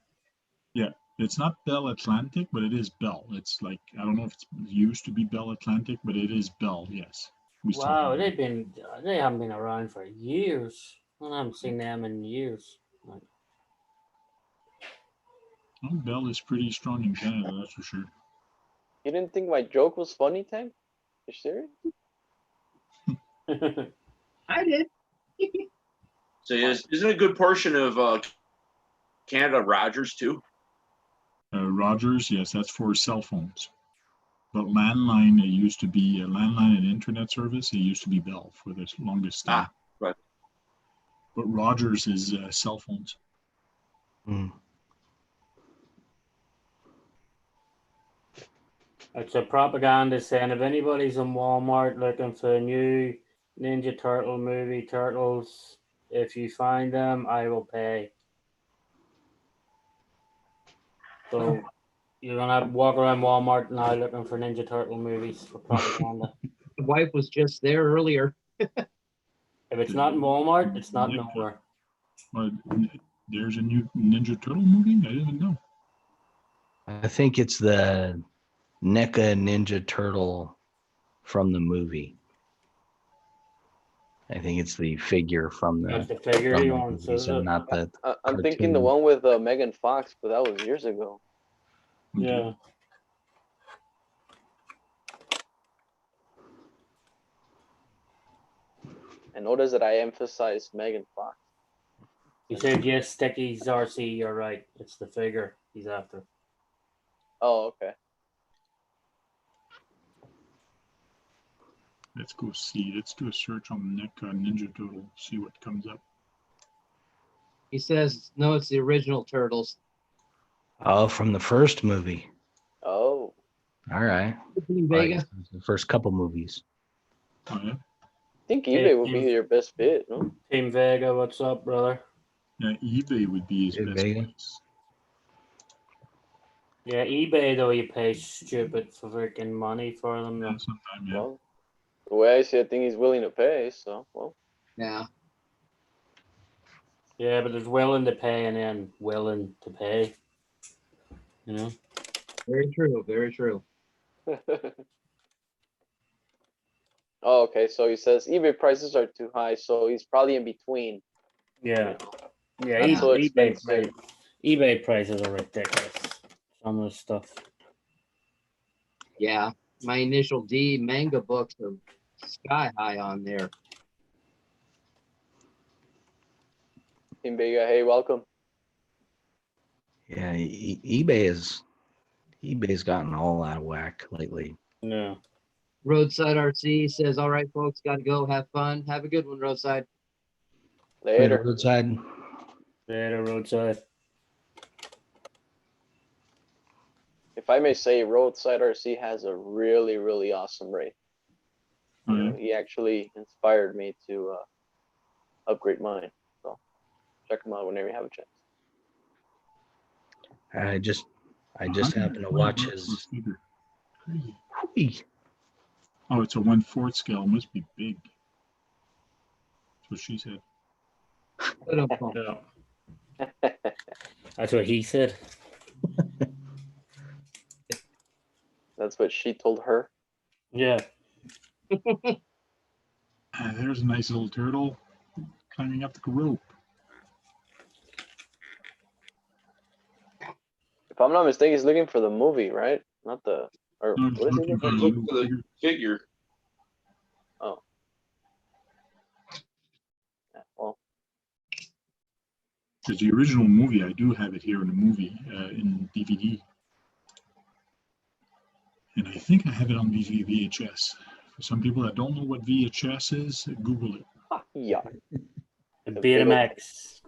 It's not Bell Atlantic, but it is Bell. It's like, I don't know if it used to be Bell Atlantic, but it is Bell. Yes, we still Wow, have it. they haven't been around for years. I haven't seen them in years. Like, Oh, Bell is pretty strong in Canada, that's for sure. You didn't think my joke was funny, Tank? You serious? I did. So isn't a good portion of Canada Rogers too? Rogers, yes, that's for cell phones. But landline, it used to be a landline and internet service. It used to be Bell for the longest time. Right. But Rogers is cell phones. Mm. it's a propaganda saying if anybody's in Walmart looking for a new Ninja Turtle movie, Turtles, if you find them, I will pay. So you're gonna have to walk around Walmart now looking for Ninja Turtle movies for propaganda. The wife was just there earlier. If it's not in Walmart, it's not nowhere. But there's a new Ninja Turtle movie? I didn't even know. I think it's the NECA Ninja Turtle from the movie. I think it's the figure from That's the, the figure from he the wants, movie, is so it? not the I'm thinking the cartoon. one with Megan Fox, but that was years ago. Yeah. And notice that I emphasize Megan Fox. He said yes, Sticky's RC, you're right. It's the figure he's after. Oh, okay. Let's go see. Let's do a search on NECA Ninja Turtle, see what comes up. He says, no, it's the original Turtles. Oh, from the first movie. Oh, All right. Team Like, Vega. the first couple movies. Oh, yeah. I think eBay would be your best bet, no? Team Vega, what's up, brother? Yeah, eBay would be his Hey, best Vega. place. Yeah, eBay though you pay stupid for freaking money for them. Yeah, Though. sometime, yeah. Well, the way I see it, I think he's willing to pay, so, well. Yeah. Yeah, but there's willing to pay and then willing to pay. You know. Very true. Very true. Oh, okay, so he says eBay prices are too high, so he's probably in between. Yeah. Yeah, Not so expensive. eBay prices are ridiculous. Some of the stuff. Yeah. My initial D manga books are sky high on there. Team Vega, hey, welcome. Yeah, eBay's gotten all out of whack lately. Yeah. Roadside RC says, all right, folks, got to go. Have fun. Have a good one, Roadside. Later. Roadside. Later, Roadside. If I may say, Roadside RC has a really, really awesome raid. Oh, You yeah. know, he actually inspired me to upgrade mine. So check him out whenever you have a chance. I just happened to watch his. Figure. Crazy. Whee! Oh, it's a 1/4 scale. Must be big. That's what she said. Yeah. That's what he said. That's what she told her. Yeah. There's a nice little turtle climbing up the rope. If I'm not mistaken, he's looking for the movie, right? Not the. Or No, what is he looking looking for for? the Look for the figure. Oh. Yeah, well, Because the original movie, I do have it here in the movie, in DVD. And I think I have it on VHS. For some people that don't know what VHS is, Google it. yeah. And The big old- Betamax.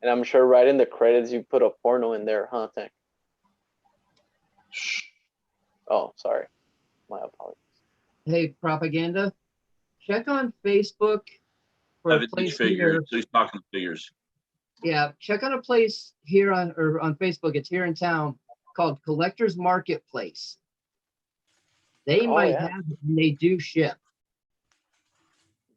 And I'm sure right in the credits you put a porno in there, huh, Tank? Shh. Oh, sorry. My apologies. Hey, propaganda. Check on Facebook for Have a it each place figure. here. So he's talking figures. Yeah, check on a place here on Facebook. It's here in town called Collectors Marketplace. They Oh, might yeah. have it and they do ship.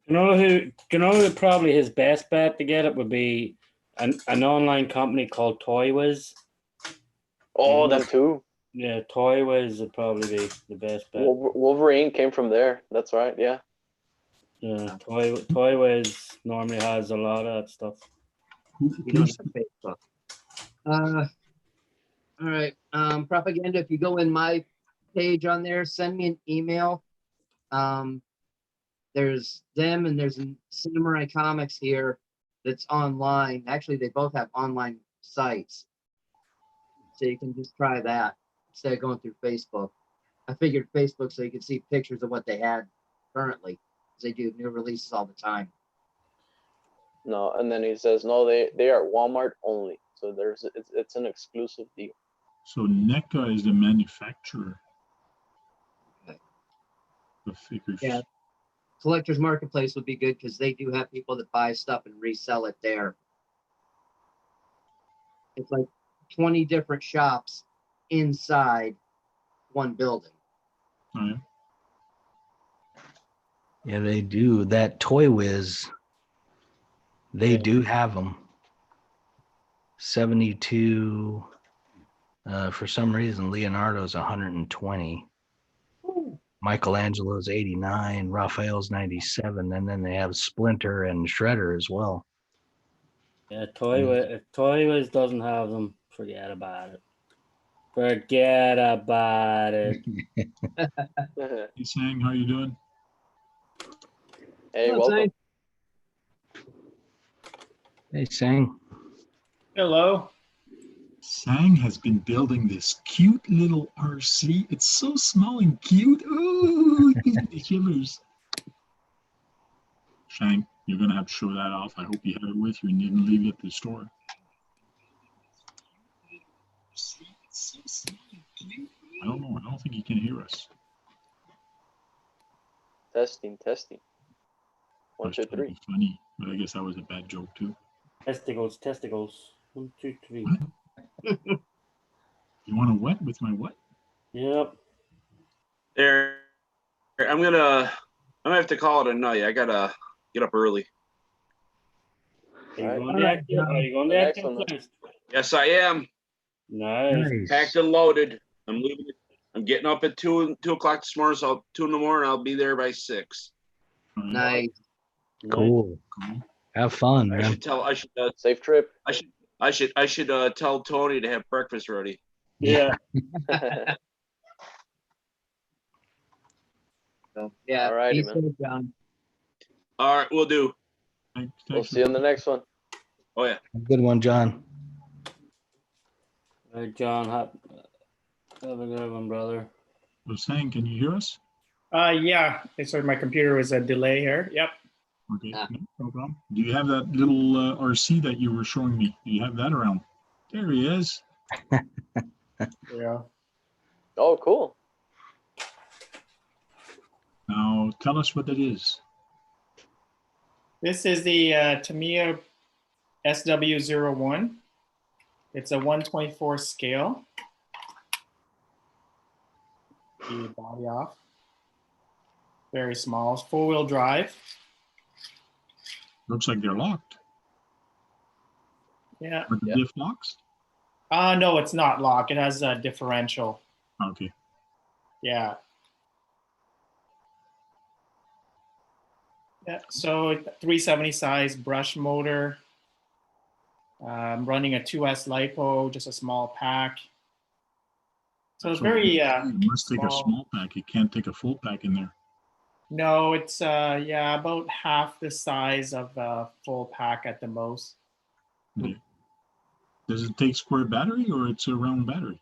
You know who probably his best bet to get it would be an online company called Toywiz. Oh, them too. Yeah, Toywiz would probably be the best bet. Wolverine came from there. That's right. Yeah. Yeah, Toywiz normally has a lot of that stuff. We don't have Facebook. All right. Propaganda. If you go in my page on there, send me an email. There's them and there's Samurai Comics here that's online. Actually, they both have online sites. So you can just try that instead of going through Facebook. I figured Facebook so you can see pictures of what they had currently. They do new releases all the time. No, and then he says no. They are Walmart only. So it's an exclusive deal. So NECA is the manufacturer. Okay. The figures. Yeah. Collectors Marketplace would be good because they do have people that buy stuff and resell it there. It's like 20 different shops inside one building. Oh, yeah. Yeah, they do. That Toy Whiz, they do have them. 72. For some reason, Leonardo's 120. Michelangelo's 89. Raphael's 97. And then they have Splinter and Shredder as well. Yeah, if Toywiz doesn't have them, forget about it. Forget about it. Hey, Sang, how you doing? Hey, What's welcome. Hey, Sang. Hello. Sang has been building this cute little RC. It's so small and cute. Oh, it gives me the shivers. Sang, you're going to have to show that off. I hope you had it with you and you didn't leave it at the store. I don't know. I don't think he can hear us. Testing. 1, That's 2, trying to 3. be funny, but I guess that was a bad joke too. Testicles. 1, 2, 3. You want to wet with my what? Yep. There, I'm gonna have to call it a night. I gotta get up early. Are you All going to The next one, man. first? Yes, I am. Nice. Packed and loaded. I'm leaving. I'm getting up at 2 o'clock this morning. So 2 in the morning. I'll be there by 6. All right. Nice. Cool. Cool. Have fun, I man. should Safe trip. tell Tony to have breakfast ready. Yeah. So, yeah. Alrighty, Be man. safe, John. All right, we'll do. Thanks We'll see you in the next one. Oh yeah. Good one, John. All right, John. Have a good one, brother. So Sang, can you hear us? Yeah. So my computer was a delay here. Yep. Okay, no problem. Do you have that little RC that you were showing me? Do you have that around? There he is. Yeah. Oh, cool. Now tell us what that is. This is the Tamiya SW01. It's a 1/24 scale. The body off. Very small. It's 4-wheel drive. Looks like they're locked. Yeah. Are the diff locks? No, it's not locked. It has a differential. Okay. Yeah. Yeah. So 370 size brush motor. I'm running a 2S LiPo, just a small pack. So it's very it must take a small. small pack. It can't take a full pack in there. No, it's about half the size of a full pack at the most. Okay. Does it take square battery or it's a round battery?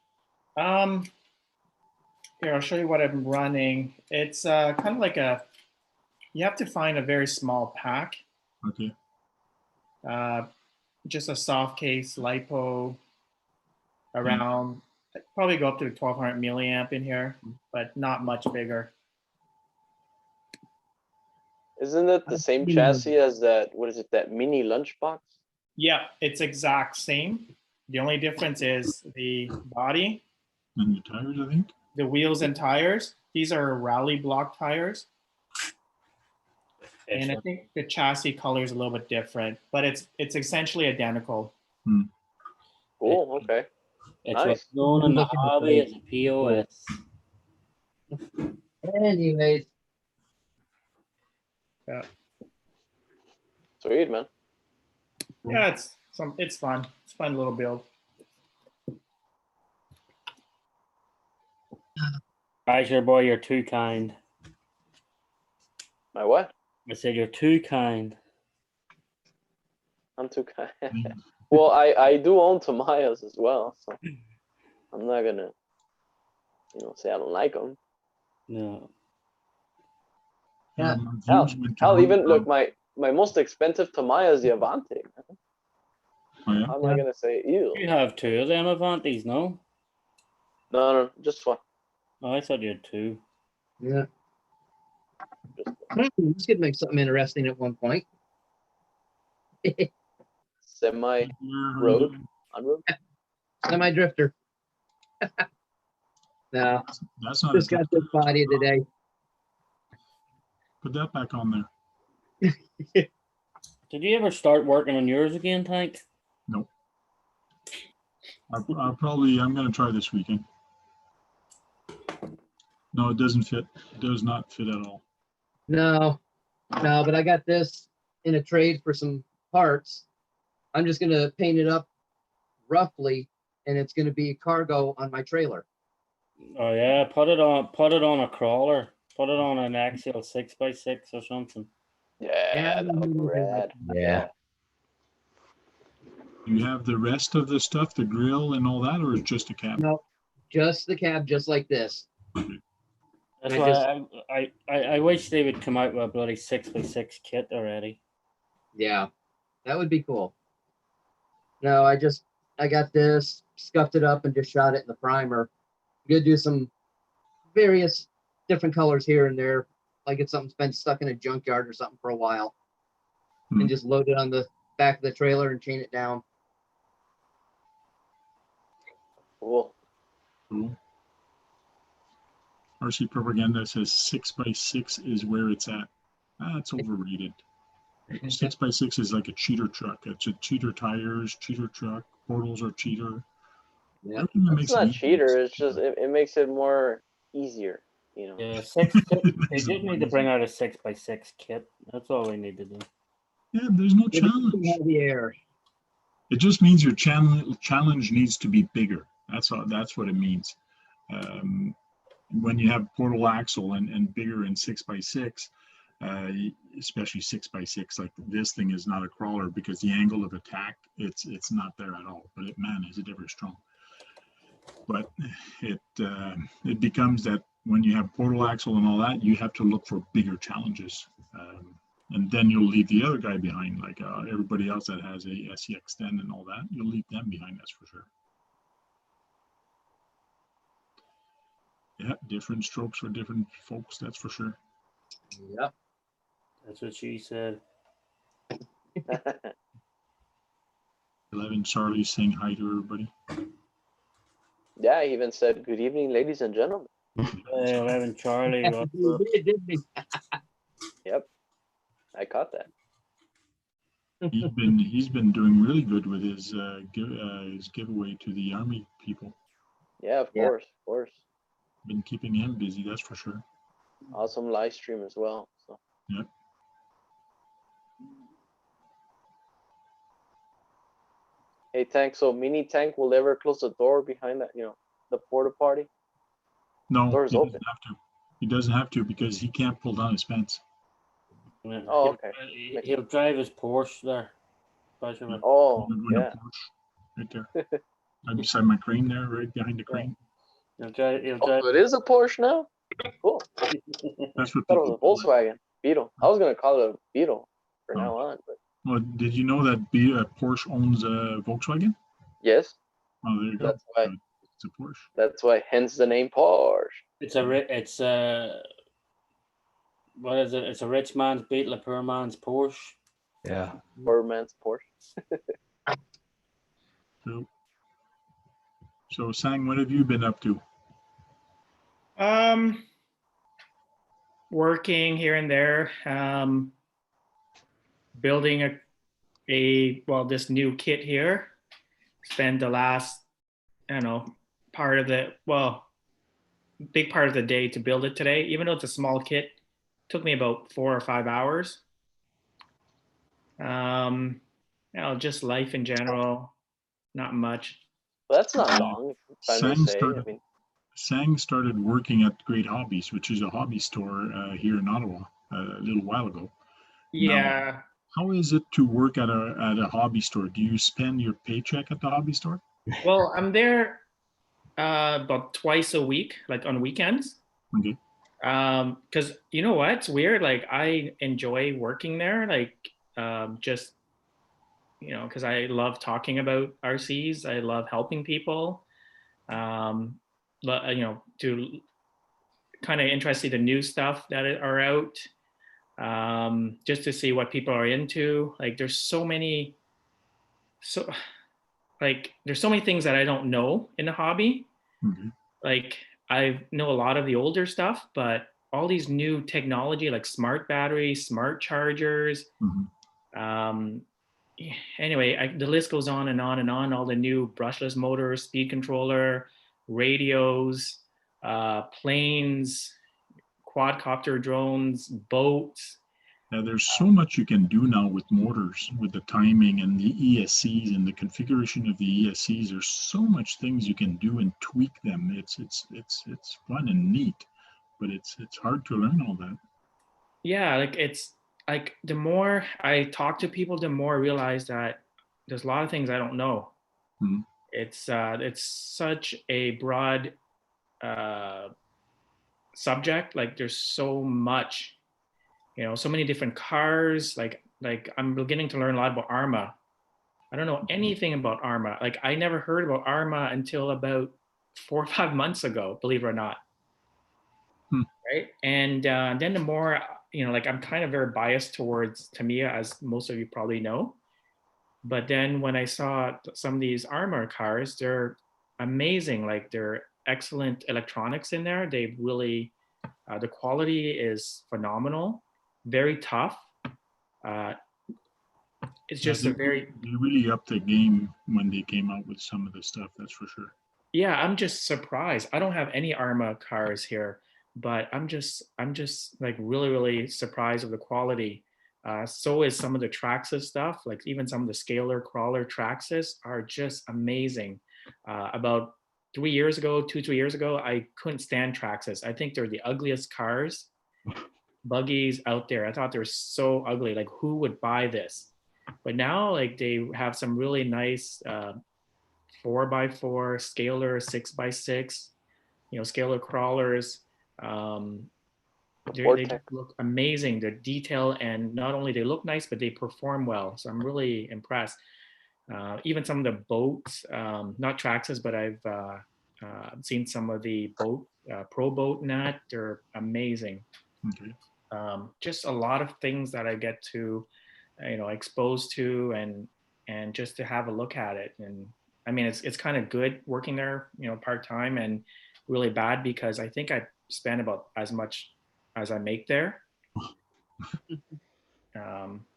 Here, I'll show you what I'm running. It's kind of like you have to find a very small pack. Okay. Just a soft case LiPo around, probably go up to 1200 milliamp in here, but not much bigger. Isn't it the same chassis as that? What is it? That mini lunchbox? Yeah, it's exact same. The only difference is the body, And the tires, I think. the wheels and tires. These are rally block tires. And I think the chassis color is a little bit different, but it's essentially identical. Cool. Okay. It's Nice. what's known in the Looking hobby great. as a POS. Anyways, Sweet, man. Yeah, it's fun. It's a fun little build. Kaiser boy, you're too kind. My what? I said you're too kind. I'm too kind. Well, I do own Tamiya's as well, so I'm not gonna, say I don't like them. No. Yeah. my Hell, views went hell, down. even look, my most expensive Tamiya is the Avante. Man. Oh, yeah? How am I gonna say ew? You have two of them Avantis, no? No, just one. Oh, I thought you had two. yeah. Just one. This could make something interesting at one point. Semi Yeah, road, on road. Semi drifter. No, That's not just got this body today. Put that back on there. Did you ever start working on yours again, Tank? Nope. I'm going to try this weekend. No, it doesn't fit. It does not fit at all. No, but I got this in a trade for some parts. I'm just gonna paint it up roughly, and it's gonna be cargo on my trailer. Oh yeah, put it on a crawler. Put it on an axial 6x6 or something. Yeah, that would be rad. Yeah. You have the rest of the stuff, the grill and all that, or is it just a cab? No, just the cab, just like this. That's I why I wish they would come out with a bloody 6x6 kit already. Yeah, that would be cool. No, I got this, scuffed it up, and just shot it in the primer. I'm gonna do some various different colors here and there, like it's something's been stuck in a junkyard or something for a while, and just load it on the back of the trailer and chain it down. Cool. Cool. RC Propaganda says 6x6 is where it's at. That's overrated. 6x6 is like a cheater truck. It's a cheater tires, cheater truck. Portals are cheater. Yeah, Everything that It's makes it not easy cheater. is It's just cheater. it makes it more easier. Yeah, they just need to bring out a 6x6 kit. That's all we need to do. Yeah, there's no maybe challenge. the air. It just means your challenge needs to be bigger. That's what it means. When you have portal axle and bigger in 6x6, especially 6x6, like this thing is not a crawler because the angle of attack it's not there at all. But man, is it ever strong. But it becomes that when you have portal axle and all that, you have to look for bigger challenges. And then you'll leave the other guy behind, like everybody else that has a SEX10 and all that. You'll leave them behind, that's for sure. Yeah, different strokes for different folks, that's for sure. Yep. That's what she said. 11 Charlie saying hi to everybody. Yeah, I even said good evening, ladies and gentlemen. Hey, 11 Charlie. You did, didn't you? Yep, I caught that. He's been doing really good with his giveaway to the army people. Yeah, of Yeah. course. Been keeping him busy, that's for sure. Awesome live stream as well. So. Yep. Hey, Tank. So Mini Tank will ever close the door behind that? The porta potty. No, Door's he doesn't open. have to. He doesn't have to because he can't pull down his fence. Oh, okay. He'll drive his Porsche there. Especially. Oh, With a yeah. Porsche right there. I'm beside my crane there, right behind the crane. He'll drive. Oh, so it is a Porsche now. Cool. I That's what thought it was a call it. Volkswagen Beetle. I was gonna call it a Beetle from Oh. now on, but Well, did you know that Porsche owns a Volkswagen? yes, Oh, there you go. that's why. It's a Porsche. That's why. Hence the name Porsche. It's what is it? It's a rich man's Beetle, a poor man's Porsche. Yeah. Poor man's Porsche. So Sang, what have you been up to? Working here and there. building this new kit here. Spend the last, I don't know, part of the big part of the day to build it today. Even though it's a small kit, took me about 4 or 5 hours. Just life in general, not much. Well, that's not long, if I may Sang say. I started, mean, Sang started working at Great Hobbies, which is a hobby store here in Ottawa a little while ago. Yeah. How is it to work at a hobby store? Do you spend your paycheck at the hobby store? Well, I'm there about twice a week, like on weekends. Okay. Because you know what? It's weird. Like I enjoy working there. Like just because I love talking about RCs. I love helping people. To kind of interested in new stuff that are out. Just to see what people are into. Like there's so many things that I don't know in the hobby. Mhm. Like I know a lot of the older stuff, but all these new technology like smart batteries, smart chargers. Mhm. Anyway, the list goes on and on and on. All the new brushless motors, speed controller, radios, planes, quadcopter drones, boats. Now, there's so much you can do now with motors, with the timing and the ESCs and the configuration of the ESCs. There's so much things you can do and tweak them. It's fun and neat, but it's hard to learn all that. Yeah, like it's like the more I talk to people, the more I realize that there's a lot of things I don't know. Mhm. It's such a broad uh, subject. Like there's so much, so many different cars. Like I'm beginning to learn a lot about Arma. I don't know anything about Arma. Like I never heard about Arma until about 4 or 5 months ago, believe it or not. Hmm. Right. And then the more, like I'm kind of very biased towards Tamiya, as most of you probably know. But then when I saw some of these Arma cars, they're amazing. Like they're excellent electronics in there. They really, the quality is phenomenal, very tough. It's Yeah, just a very, they really upped the game when they came out with some of the stuff, that's for sure. yeah, I'm just surprised. I don't have any Arma cars here, but I'm just like really, really surprised with the quality. So is some of the Traxxas stuff, like even some of the scalar crawler Traxxas are just amazing. About 3 years ago, 2, 3 years ago, I couldn't stand Traxxas. I think they're the ugliest cars, buggies out there. I thought they were so ugly. Like who would buy this? But now like they have some really nice 4x4 scalar, 6x6, scalar crawlers. They just look amazing. They're detailed, and not only they look nice, but they perform well. So I'm really impressed. Even some of the boats, not Traxxas, but I've seen some of the boat, Pro Boat Net. They're amazing. Okay. Just a lot of things that I get to, exposed to, and just to have a look at it. And I mean, it's kind of good working there, part time, and really bad because I think I spend about as much as I make there.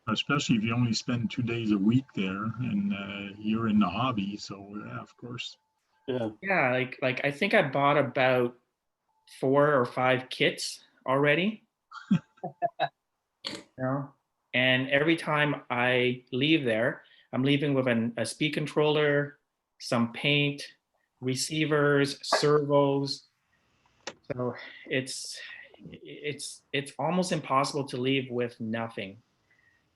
Especially if you only spend 2 days a week there and you're in the hobby, so yeah, of course. Yeah, like I think I bought about 4 or 5 kits already. And every time I leave there, I'm leaving with a speed controller, some paint, receivers, servos. So it's almost impossible to leave with nothing.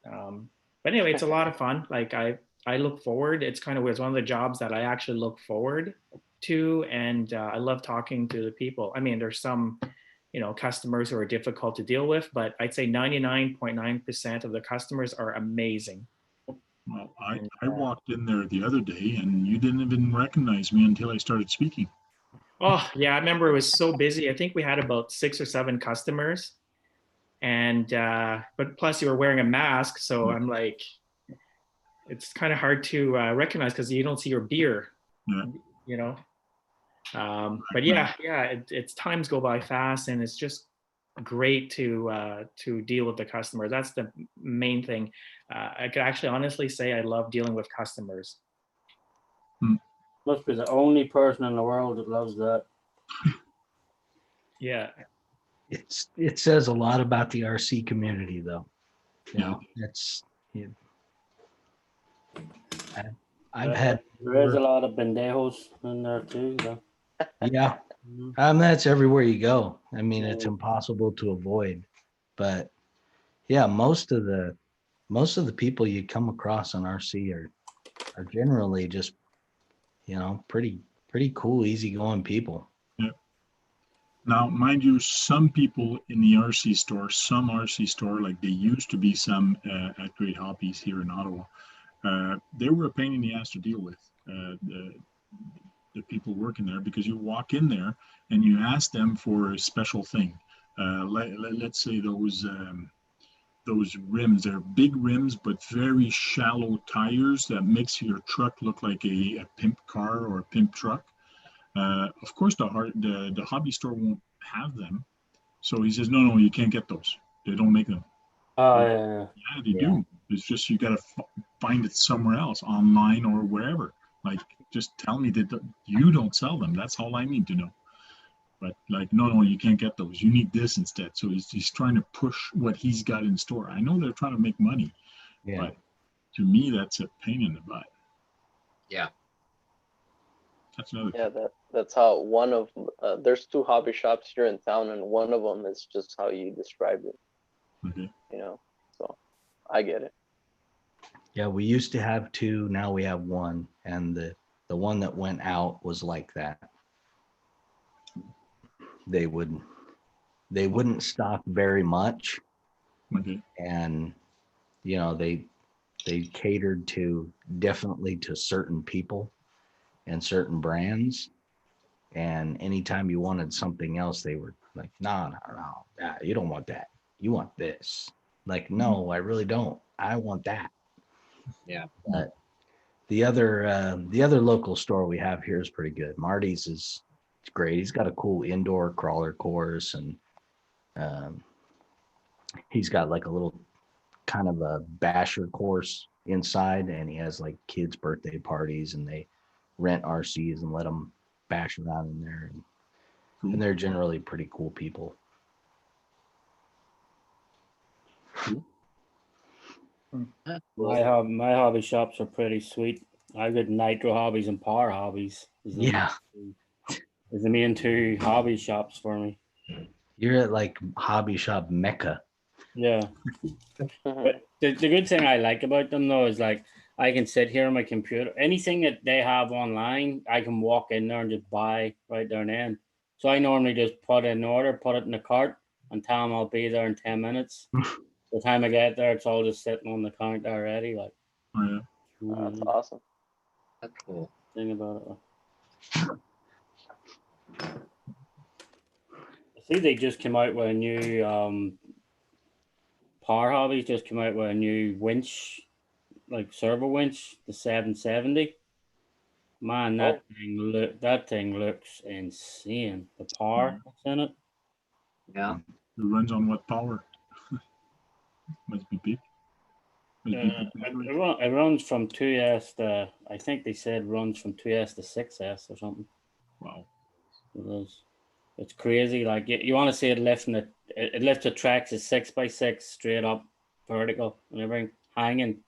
But anyway, it's a lot of fun. Like I look forward. It's kind of weird. It's one of the jobs that I actually look forward to, and I love talking to the people. I mean, there's some customers who are difficult to deal with, but I'd say 99.9% of the customers are amazing. Well, I walked in there the other day and you didn't even recognize me until I started speaking. Oh yeah, I remember it was so busy. I think we had about 6 or 7 customers, and but plus you were wearing a mask, so I'm like, it's kind of hard to recognize because you don't see your beer, Yeah. But yeah, it's times go by fast, and it's just great to deal with the customer. That's the main thing. I could actually honestly say I love dealing with customers. Must be the only person in the world that loves that. Yeah. It says a lot about the RC community, though. You Yeah. know, it's I've had There is a lot of pendejos in there too. Though. yeah. Mhm. That's everywhere you go. I mean, it's impossible to avoid. But yeah, most of the people you come across on RC are generally just, pretty cool, easygoing people. Yeah. Now, mind you, some people in the RC store, some RC store, like they used to be some at Great Hobbies here in Ottawa, they were a pain in the ass to deal with. The people working there, because you walk in there and you ask them for a special thing. Let's say those rims, they're big rims but very shallow tires that makes your truck look like a pimp car or a pimp truck. Of course, the hobby store won't have them, so he says, no, you can't get those. They don't make them. Oh yeah. Yeah, they do. It's just you got to find it somewhere else, online or wherever. Like, just tell me that you don't sell them. That's all I need to know. But like, no, you can't get those. You need this instead. So he's trying to push what he's got in store. I know they're trying to make money, Yeah. but to me, that's a pain in the butt. Yeah. That's another. Yeah, that's how one of there's two hobby shops here in town, and one of them is just how you described it. Okay. So I get it. Yeah, we used to have two, now we have one, and the one that went out was like that. They wouldn't stock very much, Okay. and they catered to definitely to certain people and certain brands, and anytime you wanted something else, they were like, no, you don't want that, you want this. Like, no, I really don't, I want that. Yeah. But the other local store we have here is pretty good. Marty's is great. He's got a cool indoor crawler course, and he's got like a little kind of a basher course inside, and he has like kids' birthday parties, and they rent RCs and let them bash around in there, Cool. and they're generally pretty cool people. My hobby shops are pretty sweet. I've got Nitro Hobbies and Power Hobbies. Is the main two hobby shops for me. You're at like hobby shop mecca. Yeah. But the good thing I like about them though is like I can sit here on my computer. Anything that they have online, I can walk in there and just buy right there and then. So I normally just put in an order, put it in the cart, and tell them I'll be there in 10 minutes. The time I get there, it's all just sitting on the counter already. Like, Oh, yeah. That's awesome. That's cool. thing about it. I think they just came out with a new Power Hobbies just came out with a new winch, like servo winch, the 770. Man, that thing looks insane. The power that's in it. Yeah. It runs on what power? Must be big. It runs from 2S to, I think they said runs from 2S to 6S or something. Wow. It's crazy. Like you want to see it lifting it. It lifts the tracks at 6x6 straight up, vertical and everything, hanging.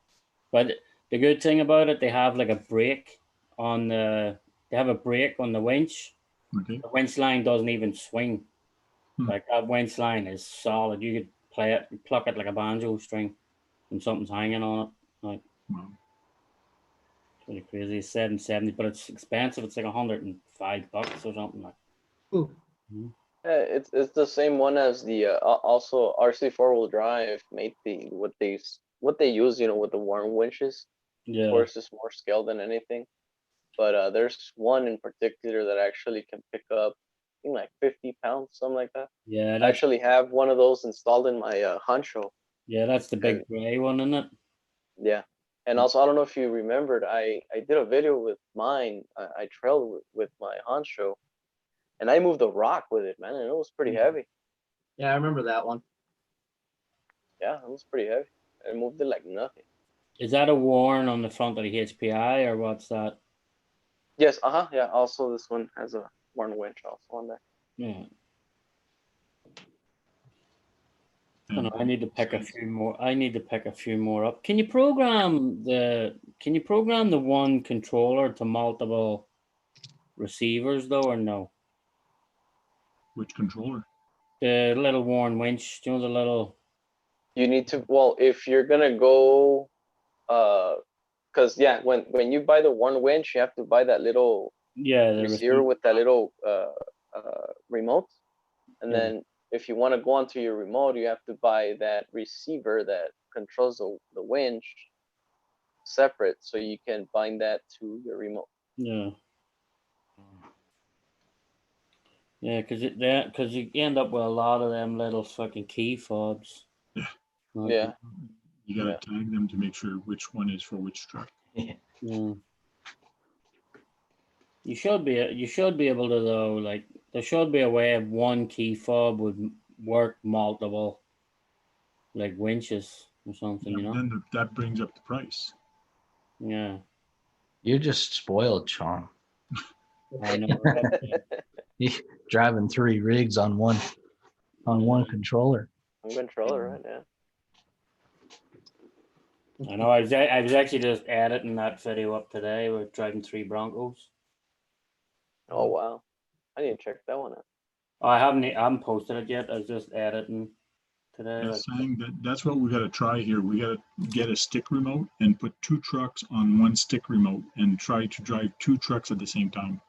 But the good thing about it, they have like a brake on the. They have a brake on the winch. Okay. The winch line doesn't even swing. Like that winch line is solid. You could play it, pluck it like a banjo string, and something's hanging on it. Like, wow. It's really crazy. It's 770, but it's expensive. It's like $105 or something like. Ooh. Yeah, it's the same one as the also RC 4-wheel drive made what they use, with the worm winches. Yeah. Of course, it's more scale than anything, but there's one in particular that actually can pick up, I think, like 50 pounds, something like that. Yeah. I actually have one of those installed in my honcho. Yeah, that's the big gray one, isn't it? Yeah, and also I don't know if you remembered, I did a video with mine. I trailed with my honcho, and I moved a rock with it, man, and it was pretty heavy. Yeah, I remember that one. Yeah, it was pretty heavy. I moved it like nothing. Is that a warn on the front of the HPI or what's that? Yes, yeah. Also, this one has a worn winch also on there. Yeah. I And know, I need to pick a few more. I need to pick a few more up. Can you program the one controller to multiple receivers though, or no? which controller? The little worn winch, you know, the little. You need to, well, if you're gonna go, because yeah, when you buy the one winch, you have to buy that little Yeah, the receiver with that little remote, and Yeah. then if you want to go onto your remote, you have to buy that receiver that controls the winch separate, so you can bind that to your remote. Yeah. Yeah, because you end up with a lot of them little fucking key fobs. Yeah. Like, Yeah. You got to Yeah. tag them to make sure which one is for which truck. Yeah. You should be able to though, like there should be a way of one key fob would work multiple like winches or something, Yeah, you know? then that brings up the price. Yeah. You're just spoiled, Sean. I know. Driving 3 rigs on one controller. One controller, right? Yeah. I know. I was actually just editing that video up today. We're driving 3 Broncos. Oh wow, I need to check that one out. Oh, I haven't posted it yet. I was just editing today. That's saying that's what we got to try here. We got to get a stick remote and put 2 trucks on one stick remote and try to drive 2 trucks at the same time.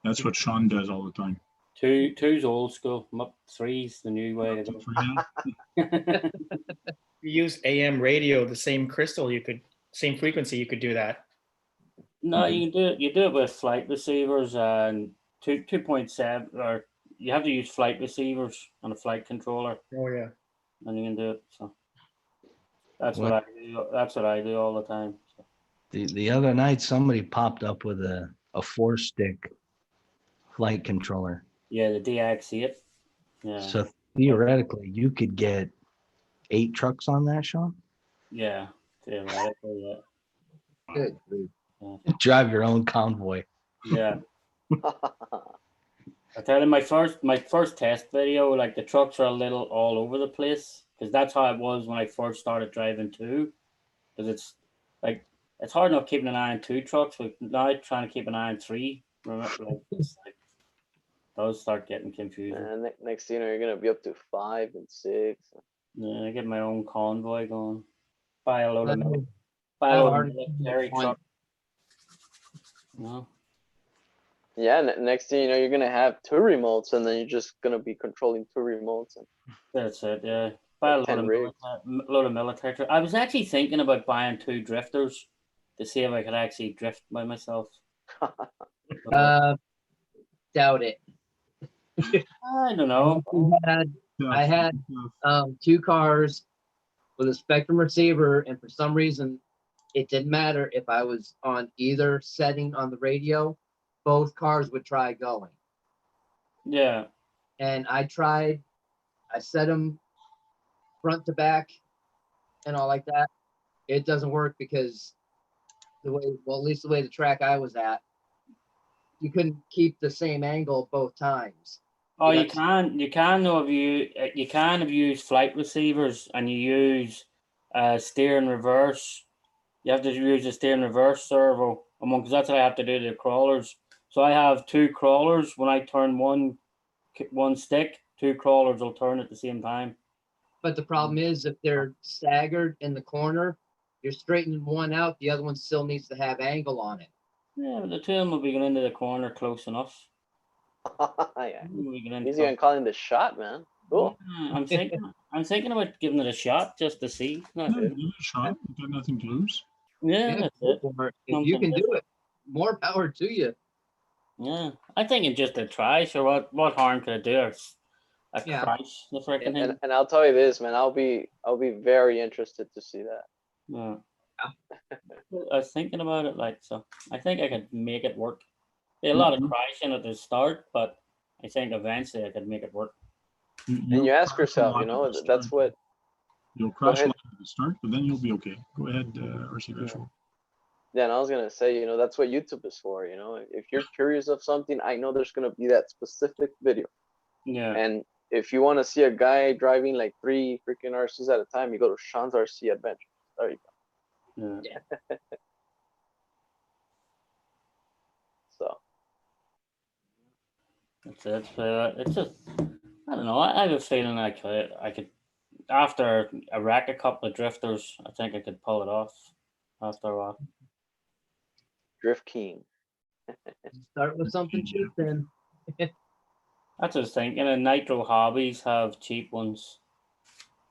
That's what Sean does all the time. Two's old school. 3's the new way to Up to go. 3 now? You use AM radio, the same crystal, same frequency, you could do that. No, you can do it. You do it with flight receivers and 2.7, or you have to use flight receivers on a flight controller, Oh yeah. and you can do it. So that's what I do. That's what I do all the time. So. The other night, somebody popped up with a 4-stick flight controller. Yeah, the DX8. Yeah. So theoretically, you could get 8 trucks on that, Sean. Yeah, theoretically, yeah. Good grief. Drive your own convoy. Yeah. I tell you, my first test video, like the trucks are a little all over the place because that's how it was when I first started driving too. Because it's like it's hard enough keeping an eye on 2 trucks, but now trying to keep an eye on 3. Remember, like those start getting confusing. And next thing you know, you're gonna be up to 5 and 6. Yeah, I get my own convoy going. Buy a load of already military one. truck. No. Yeah, next thing you know, you're gonna have 2 remotes, and then you're just gonna be controlling 2 remotes. And That's it. Yeah, buy a load of military truck. I was actually thinking about buying 2 drifters to see if I could actually drift by myself. Doubt it. I don't know. I had 2 cars with a Spectrum receiver, and for some reason, it didn't matter if I was on either setting on the radio, both cars would try going. Yeah. And I set them front to back and all like that. It doesn't work because at least the way the track I was at, you couldn't keep the same angle both times. Oh, you can though if you can have used flight receivers and you use steer and reverse. You have to use a steer and reverse servo, because that's what I have to do to the crawlers. So I have 2 crawlers. When I turn one stick, 2 crawlers will turn at the same time. But the problem is if they're staggered in the corner, you're straightening one out, the other one still needs to have angle on it. Yeah, but the 2 of them will be going into the corner close enough. Yeah. Easy on calling the shot, man. Cool. Yeah, I'm thinking about giving it a shot just to see. Give it a shot. You got nothing to lose. Yeah, that's it. If you can do it, more power to you. Yeah, I think it's just a try. Sure, what harm could it do? A crash, the freaking thing. And I'll tell you this, man. I'll be very interested to see that. Yeah. I was thinking about it, so I think I could make it work. There's a lot of crashing at the start, but I think eventually I could make it work. And you ask yourself, you know, that's what. You'll crash a ahead. lot at the start, but then you'll be okay. Go ahead, RC Yeah. Visual. Yeah, and I was gonna say, you know, that's what YouTube is for. You know, if you're curious of something, I know there's gonna be that specific video. Yeah. And if you want to see a guy driving like 3 freaking RCs at a time, you go to Sean's RC Adventure. There you go. Yeah. So That's it. It's just, I don't know. I have a feeling like I could, after I wreck a couple of drifters, I think I could pull it off after a while. Drift King. Start with something cheap then. That's what I was thinking. And Nitro Hobbies have cheap ones.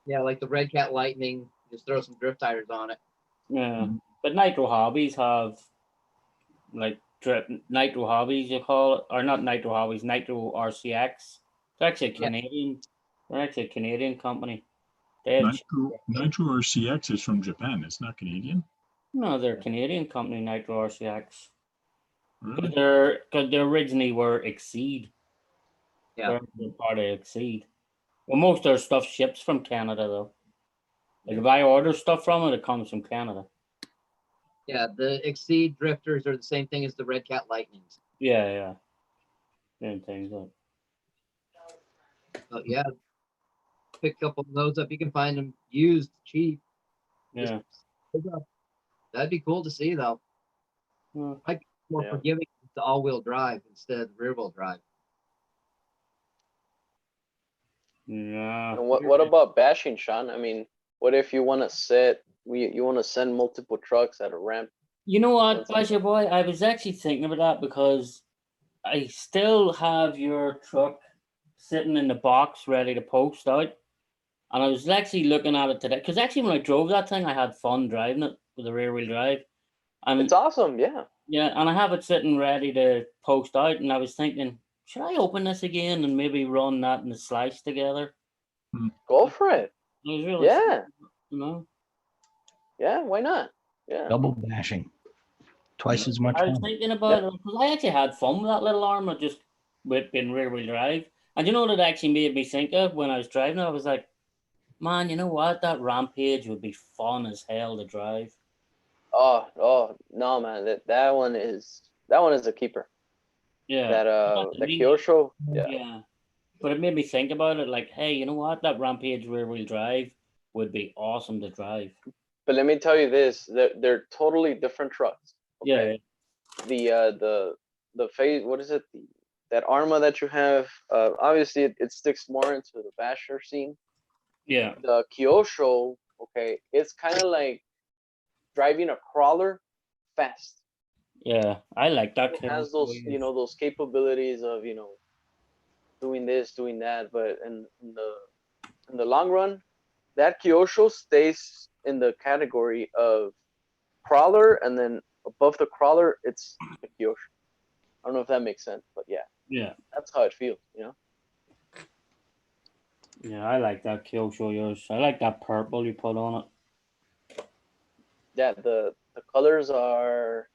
Yeah, like the Red Cat Lightning. Just throw some drift tires on it. Yeah. Mhm. But Nitro Hobbies have like Nitro Hobbies, you call it, or not Nitro Hobbies, Nitro RCX. It's actually a Yeah. Canadian. They're actually a Canadian company. They have Nitro RCX is from Japan. It's not Canadian. no, they're a Canadian company, Nitro RCX. Really? Because they originally were Exceed. Yeah. They're part of Exceed. Well, most of their stuff ships from Canada though. Like if I order stuff from it, it comes from Canada. Yeah, the Exceed drifters are the same thing as the Red Cat Lightnings. Yeah. Same things. But yeah, pick a couple of those up. You can find them used cheap. Yeah. That'd be cool to see though. Yeah. More Yeah. forgiving to all-wheel drive instead of rear-wheel drive. Yeah. And what about bashing, Sean? I mean, what if you want to you want to send multiple trucks at a ramp? You know what, What's Basha boy? I was actually thinking about that because I still have your truck sitting in the box ready to post out. And I was actually looking at it today. Because actually when I drove that thing, I had fun driving it with a rear wheel drive. And It's awesome, yeah. yeah, and I have it sitting ready to post out. And I was thinking, should I open this again and maybe run that and the slice together? Go for it. I was really Yeah. thinking, you know. Yeah, why not? Yeah. Double bashing. Twice as much I was fun. thinking about it because I actually had fun with that little armor just whipping rear wheel drive. And you know what it actually made me think of when I was driving it? I was like, man, you know what? That Rampage would be fun as hell to drive. Oh no, man. That one is a keeper. Yeah. That Kyosho. Yeah. Yeah. But it made me think about it like, hey, you know what? That Rampage rear wheel drive would be awesome to drive. But let me tell you this, they're totally different trucks. Okay. Yeah. The phase, what is it? That Arma that you have, obviously it sticks more into the basher scene. Yeah. The Kyosho, okay, it's kind of like driving a crawler fast. Yeah. I like that. It has those, you know, those capabilities of, you know, doing this, doing that, but in the long run, that Kyosho stays in the category of crawler, and then above the crawler, it's a Kyosho. I don't know if that makes sense, but yeah. Yeah. That's how it feels, you know? Yeah, I like that Kyosho yours. I like that purple you put on it. Yeah, the colors are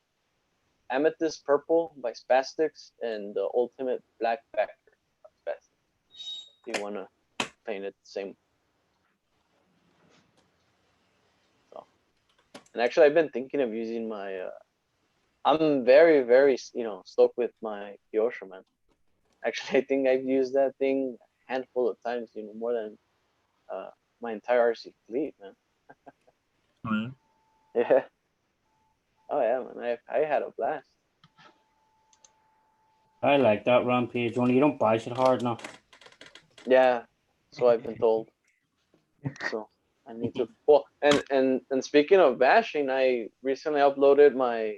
Amethyst Purple by Spastics and the Ultimate Black Factor by Spastics. If you want to paint it the same. So, and actually, I've been thinking of using my. I'm very, very, you know, stoked with my Kyosho, man. Actually, I think I've used that thing a handful of times, you know, more than my entire RC fleet, man. Oh, yeah. Yeah. Oh yeah, man. I had a blast. I like that Rampage, only you don't bash it hard enough. Yeah, so I've been told. So I need to. Well, and speaking of bashing, I recently uploaded my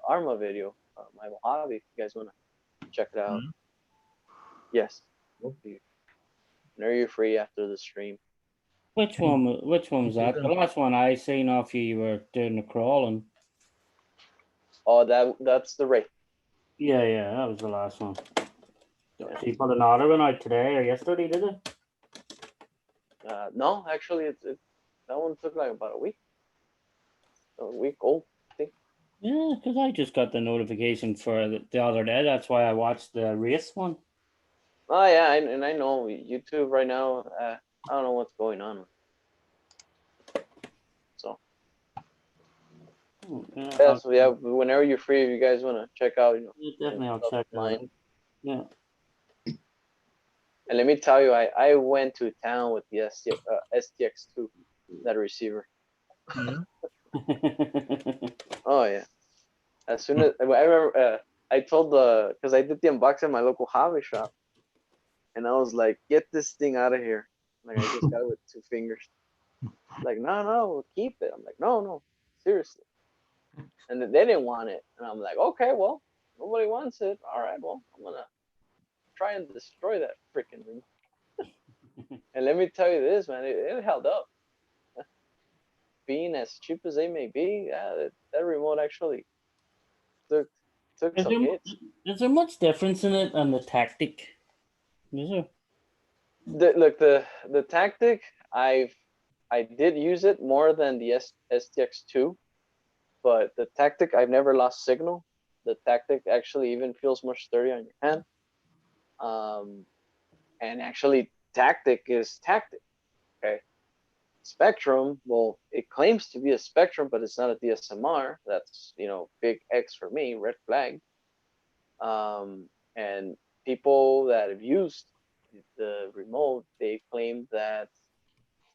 Arma video, my Mojave. If you guys wanna check it out. Mhm. Yes. Whenever you're free after the stream. Which one was that? The last one I seen off you were doing the crawling. Oh, that's the Wraith. Yeah, that was the last one. Yeah. So you put another one out today or yesterday, did it? No, actually, that one took like about a week old. I think. Yeah, because I just got the notification for the other day. That's why I watched the race one. Oh yeah, and I know YouTube right now. I don't know what's going on. So yeah, so yeah, whenever you're free, if you guys want to check out, definitely I'll check that out. Yeah. And let me tell you, I went to town with the STX2, that receiver. Yeah. Oh yeah. As soon as I remember, I told because I did the unboxing at my local hobby shop, and I was like, "Get this thing out of here!" Like I just got it with 2 fingers. Like, no, keep it. I'm like, no, seriously. And they didn't want it, and I'm like, okay, well, nobody wants it. All right, well, I'm gonna try and destroy that freaking remote. And let me tell you this, man, it held up. Being as cheap as they may be, yeah, that remote actually took Is some there, hits. is there much difference in it and the tactic? Is there? Look, the tactic, I did use it more than the STX2, but the tactic, I've never lost signal. The tactic actually even feels much sturdier on your hand. And actually, tactic is tactic. Okay. Spectrum, well, it claims to be a Spectrum, but it's not a DSMR. That's, big X for me, red flag. And people that have used the remote, they claim that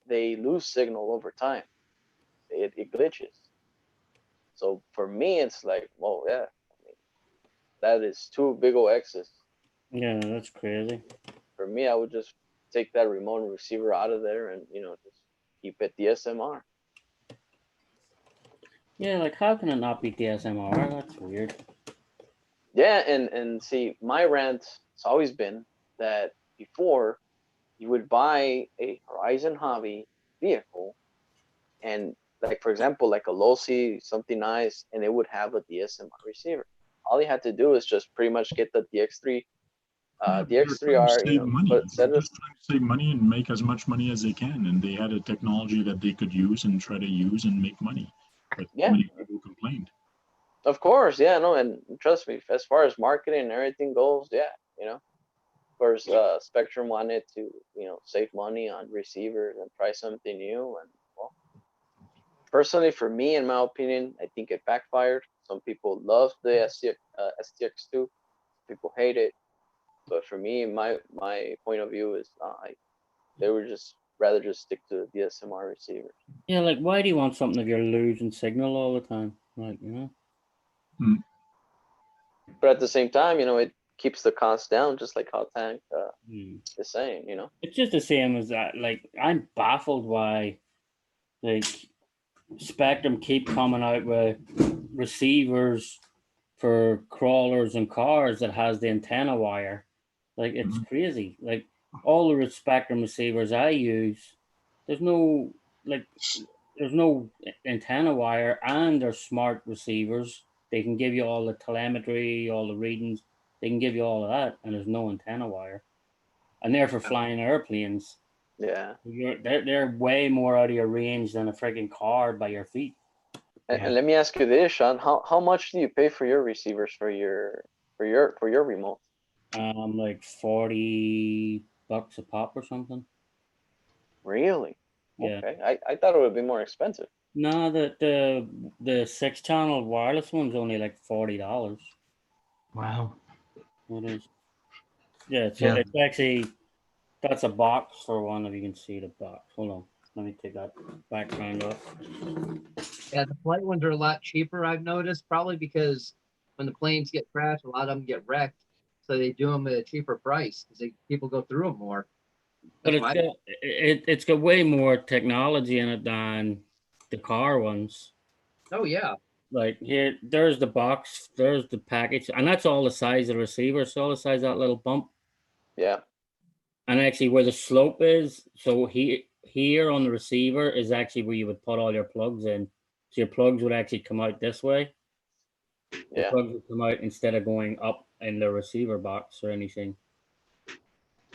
they lose signal over time. It glitches. So for me, it's like, well, yeah, that is 2 big old X's. Yeah, that's crazy. For me, I would just take that remote receiver out of there and, just keep it DSMR. Yeah, like how can it not be DSMR? That's weird. Yeah, and see, my rant has always been that before you would buy a Horizon Hobby vehicle, and like for example, like a Losi, something nice, and it would have a DSMR receiver. All you had to do is just pretty much get the DX3, Yeah, but they're trying to DX3R, save money. but They're set it. just trying to save money and make as much money as they can. And they had a technology that they could use and try to use and make money. But Yeah, many people complained. of course, yeah, no, and trust me, as far as marketing and everything goes, yeah, of course, Spectrum wanted to, save money on receivers and try something new, and well, personally, for me, in my opinion, I think it backfired. Some people love the STX2, people hate it, but for me, my point of view is, they would just rather just stick to the DSMR receivers. Yeah, like why do you want something if you're losing signal all the time? Like, But at the same time, it keeps the cost down, just like how Tank is saying, It's just the same as that. Like, I'm baffled why, like, Spectrum keep coming out with receivers for crawlers and cars that has the antenna wire. Like, it's crazy. Like, all the Spectrum receivers I use, there's no like, there's no antenna wire, and they're smart receivers. They can give you all the telemetry, all the readings. They can give you all of that, and there's no antenna wire. And they're for flying airplanes. Yeah. They're way more out of your range than a freaking car by your feet. And let me ask you this, Sean. How much do you pay for your receivers for your remote? Like $40 a pop or something. Really? Yeah. Okay. I thought it would be more expensive. No, the 6-channel wireless one's only like $40. Wow. It is. Yeah, so Yeah. it's actually, that's a box for one, if you can see the box. Hold on. Let me take that background off. Yeah, the flight ones are a lot cheaper, I've noticed, probably because when the planes get crashed, a lot of them get wrecked. So they do them at a cheaper price because people go through them more. But That's why it's got way more technology in it than the car ones. Oh, yeah. Like here, there's the box, there's the package, and that's all the size of the receiver. So all the size of that little bump. Yeah. And actually, where the slope is, so here on the receiver is actually where you would put all your plugs in. So your plugs would actually come out this way. The Yeah. plugs would come out instead of going up in the receiver box or anything.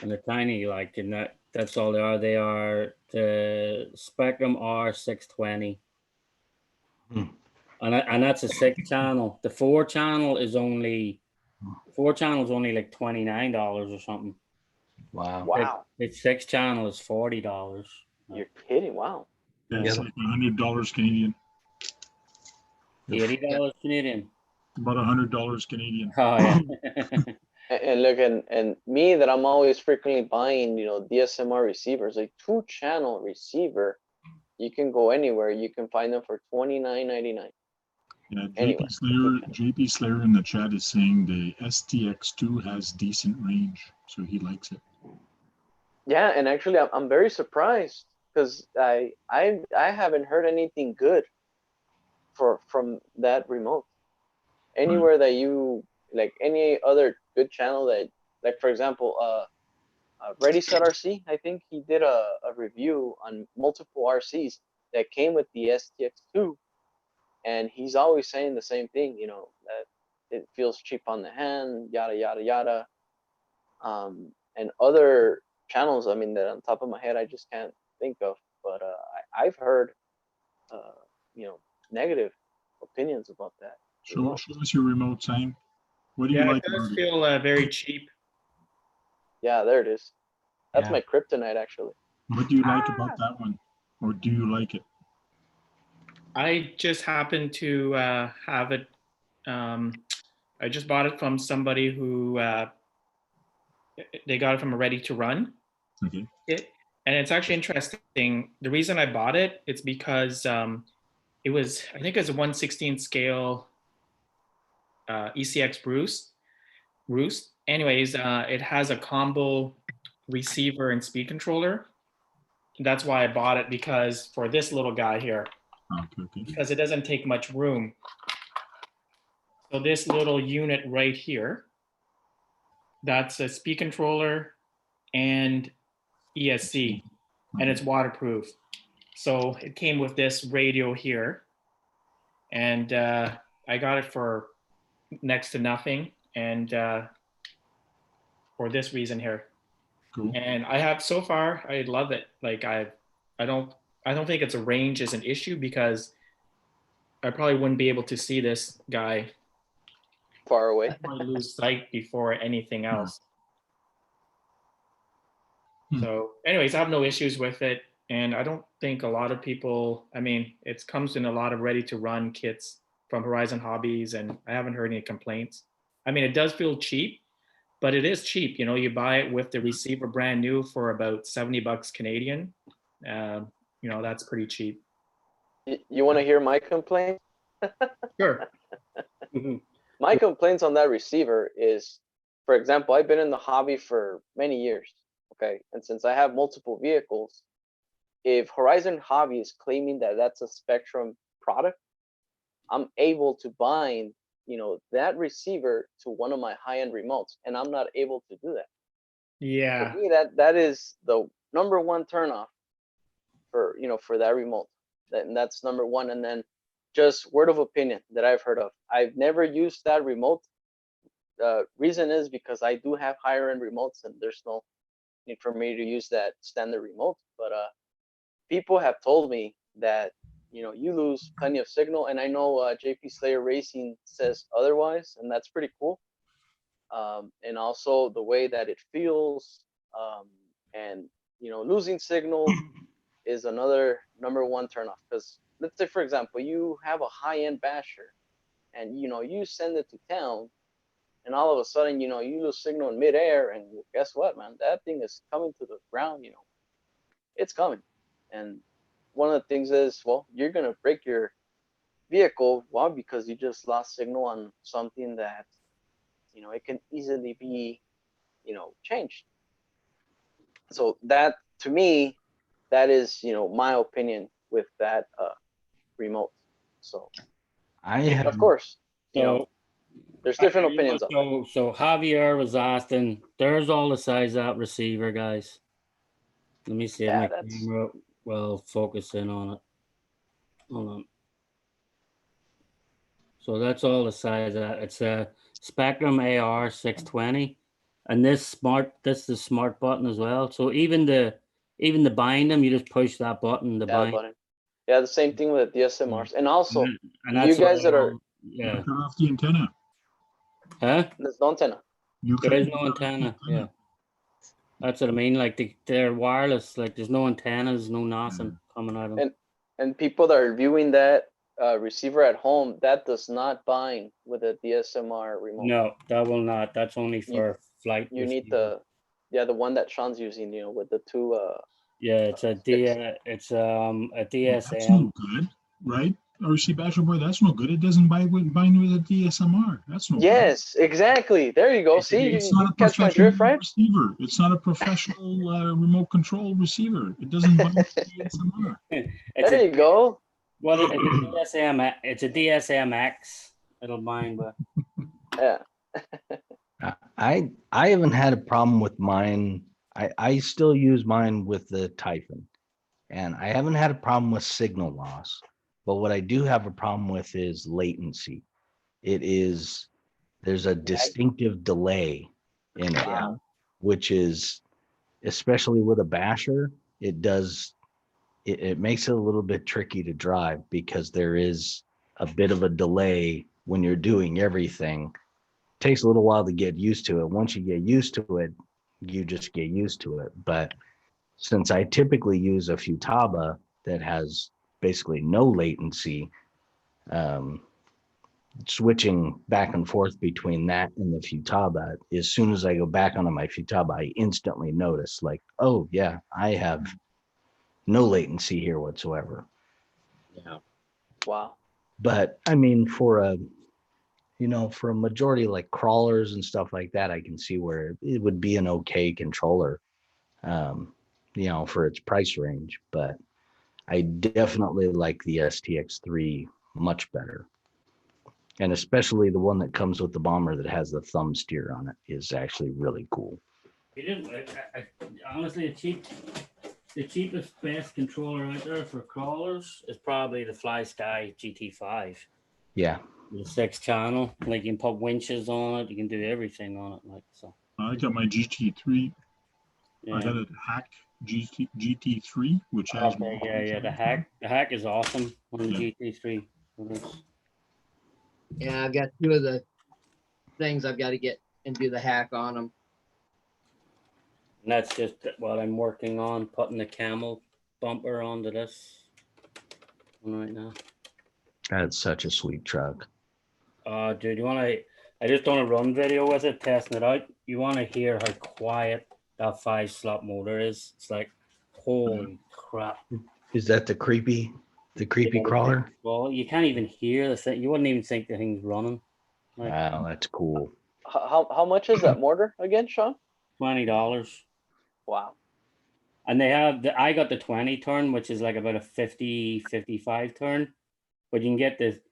And they're tiny, like, and that's all they are. They are the Spectrum R620. And that's a 6-channel. The 4-channel is only like $29 or something. Wow. Wow, It's 6 channel is $40. you're kidding. Wow. Yeah, it's Yeah. like $100 Canadian, $80 Canadian. about $100 Canadian. Oh yeah. And look, and me that I'm always frequently buying, DSMR receivers, a 2-channel receiver, you can go anywhere. You can find them for $29.99. Yeah, Anyway. JP Slayer in the chat is saying the STX2 has decent range, so he likes it. Yeah, and actually, I'm very surprised because I haven't heard anything good from that remote. Anywhere that you like, any other good channel that, like for example, Ready Set RC, I think he did a review on multiple RCs that came with the STX2, and he's always saying the same thing, that it feels cheap on the hand, yada yada yada. And other channels, I mean, that on top of my head I just can't think of, but I've heard negative opinions about that. Show us your remote, Sam. What do you Yeah, like it does about it? feel very cheap. Yeah, there it is. That's Yeah. my kryptonite, actually. What do you like about that one? Or do you like it? I just happen to have it. I just bought it from somebody who they got it from a ready to run. Okay. And it's actually interesting. The reason I bought it, it's because it was, I think it was a 1/16 scale ECX Roost. Anyways, it has a combo receiver and speed controller. That's why I bought it, because for this little guy here, Okay. because it doesn't take much room. So this little unit right here, that's a speed controller and ESC, and it's waterproof. So it came with this radio here, and I got it for next to nothing, and for this reason here. Cool. And I have, so far, I love it. Like I don't think it's a range is an issue, because I probably wouldn't be able to see this guy. Far away. I might lose sight before anything else. So anyways, I have no issues with it. And I don't think a lot of people, I mean, it comes in a lot of ready to run kits from Horizon Hobbies, and I haven't heard any complaints. I mean, it does feel cheap, but it is cheap. You buy it with the receiver brand new for about $70 Canadian. That's pretty cheap. You want to hear my complaint? Sure. My complaints on that receiver is, for example, I've been in the hobby for many years, okay? And since I have multiple vehicles, if Horizon Hobby is claiming that that's a Spectrum product, I'm able to bind, that receiver to one of my high-end remotes, and I'm not able to do that. Yeah. For me, that is the number one turnoff for that remote. And that's number one. And then just word of opinion that I've heard of. I've never used that remote. Reason is because I do have higher end remotes, and there's no need for me to use that standard remote. But people have told me that you lose plenty of signal, and I know JP Slayer Racing says otherwise, and that's pretty cool. And also the way that it feels, and losing signal is another number one turnoff. Because let's say, for example, you have a high-end basher, and you send it to town, and all of a sudden you lose signal in midair, and guess what, man? That thing is coming to the ground. It's coming. And one of the things is, well, you're gonna break your vehicle. Why? Because you just lost signal on something that it can easily be changed. So that, to me, that is my opinion with that remote. So I have, of course, So there's different opinions on it. So Javier was asking, there's all the size of that receiver, guys. Let me see if my camera will focus in on it. Hold on. So that's all the size of that. It's a Spectrum AR 620, and this is the smart button as well. So even the bind them, you just push that button. The bind. Button. Yeah, the same thing with the DSMRs, and also and you guys that are yeah. Cut off the antenna. Huh? there's no antenna. There is no antenna. Yeah. That's what I mean. Like they're wireless. Like there's no antennas, no nothing coming out of them. And people that are viewing that receiver at home, that does not bind with a DSMR remote. No, that will not. That's only for flight. You need receiver. the one that Sean's using, with the two. Yeah, it's a sticks. a That's DSM. no good, right? Or see, Bachelor Boy, that's no good. It doesn't bind with a DSMR. That's no good. Yes, exactly. There you go. See, It's you not a catch my professional drift, right? receiver. It's not a professional remote control receiver. It doesn't bind with DSMR. There you go. Well, it's a DSM. It's a DSMX. It'll bind, but Yeah. I haven't had a problem with mine. I still use mine with the Typhon, and I haven't had a problem with signal loss. But what I do have a problem with is latency. There's a distinctive delay in it, Wow. which is, especially with a basher, it makes it a little bit tricky to drive because there is a bit of a delay when you're doing everything. Takes a little while to get used to it. Once you get used to it, you just get used to it. But since I typically use a Futaba that has basically no latency, switching back and forth between that and the Futaba, as soon as I go back onto my Futaba, I instantly notice, like, oh yeah, I have no latency here whatsoever. yeah. Wow. But I mean, for a majority like crawlers and stuff like that, I can see where it would be an okay controller, for its price range. But I definitely like the STX3 much better. And especially the one that comes with the bomber that has the thumb steer on it is actually really cool. Honestly, the cheapest best controller out there for crawlers is probably the FlySky GT5. Yeah. The 6-channel, like you can put winches on it, you can do everything on it, like so. I got my GT3. Yeah. I got a hack GT3, which has Okay, the hack is awesome on the GT3. Yeah, I've got two of the things I've got to get and do the hack on them. And that's just what I'm working on, putting the camel bumper onto this one right now. That's such a sweet truck. Dude, I just done a run video with it, testing it out. You want to hear how quiet that 5-slot motor is? It's like, holy crap. Is that the creepy crawler? Well, you can't even hear the thing. You wouldn't even think the thing's running. Like, wow, that's cool. How much is that motor again, Sean? $20. Wow. And they have I got the 20 turn, which is like about a 55 turn, but you can get it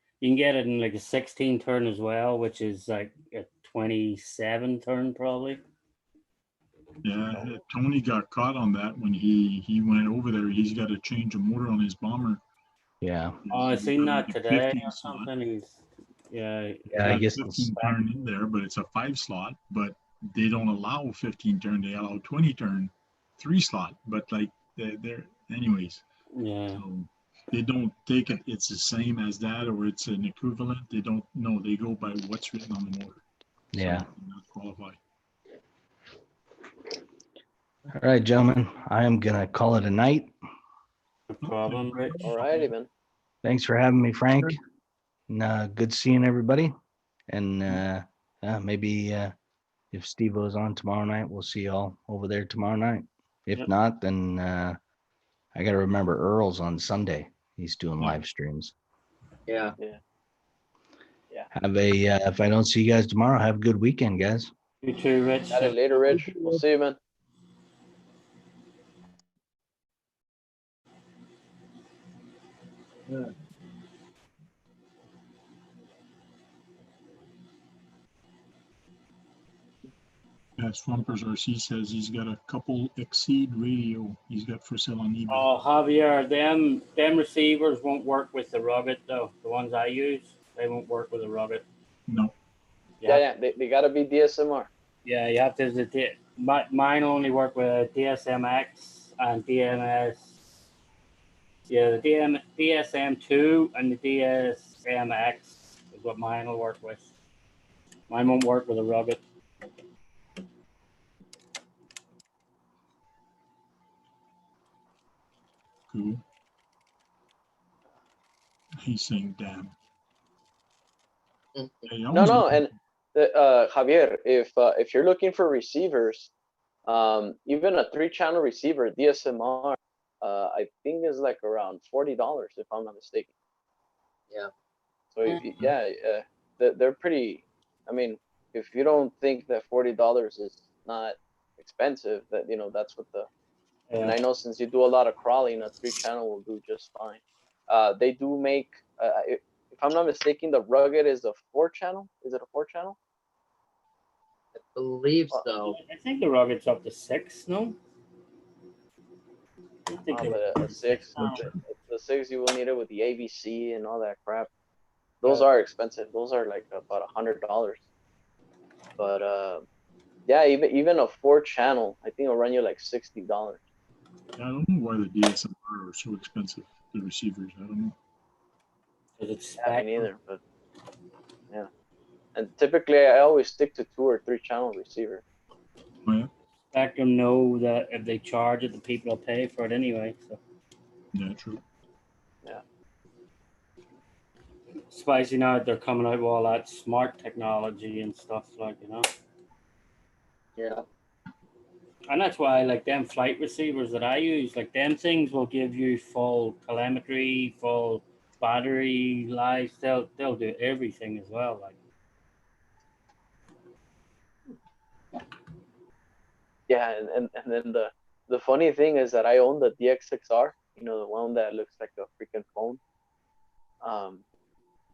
in like a 16 turn as well, which is like a 27 turn probably. Yeah, Tony got caught on that when he went over there. He's got to change a motor on his bomber. Yeah. Oh, I seen that today or slot. something. Yeah, I guess 15 turn in there, but it's a 5-slot. But they don't allow 15 turn. They allow 20 turn, 3-slot. But like they're anyways. Yeah. So they don't take it. It's the same as that, or it's an equivalent. They don't know. They go by what's written on the motor. Yeah. So not qualify. All right, gentlemen, I am gonna call it a night. No problem, Rich. All righty, man. Thanks for having me, Frank. And, good seeing everybody. And maybe if Steve goes on tomorrow night, we'll see y'all over there tomorrow night. If not, then I got to remember Earl's on Sunday. He's doing live streams. Yeah. Have if I don't see you guys tomorrow, have a good weekend, guys. You too, Rich. Got it later, Rich. We'll see you, man. Yeah. Swampers RC says he's got a couple Exceed radio he's got for sale on eBay. Oh, Javier, them receivers won't work with the rugged though. The ones I use, they won't work with the rugged. No. Yeah. They gotta be DSMR. Yeah, you have to. Mine only work with DSMX and DMS. Yeah, the DSM2 and the DSMX is what mine will work with. Mine won't work with a rugged. cool. He's saying damn. Mm. Hey, No, and Javier, if you're looking for receivers, even a 3-channel receiver DSMR, I think is like around $40 if I'm not mistaken. Yeah. So if you, yeah, they're pretty. I mean, if you don't think that $40 is not expensive, that that's what the. And I know since you do a lot of crawling, a 3-channel will do just fine. They do make, if I'm not mistaken, the rugged is a 4-channel. Is it a 4-channel? I believe so. I think the rugged's up to 6, no? I think But a 6, the 6 you will need it with the ABC and all that crap. Those are expensive. Those are like about $100. But yeah, even a 4-channel, I think it'll run you like $60. I don't know why the DSMR are so expensive. The receivers, I don't know. It's Yeah, me neither. But yeah, and typically I always stick to 2 or 3-channel receiver. Oh, yeah. Spectrum know that if they charge it, the people will pay for it anyway. So. Yeah, true. Yeah. Spicy now they're coming out with all that smart technology and stuff Yeah. And that's why I like them flight receivers that I use. Like them things will give you full telemetry, full battery life. They'll do everything as well. Like Yeah, and then the funny thing is that I own the DX6R, the one that looks like a freaking phone.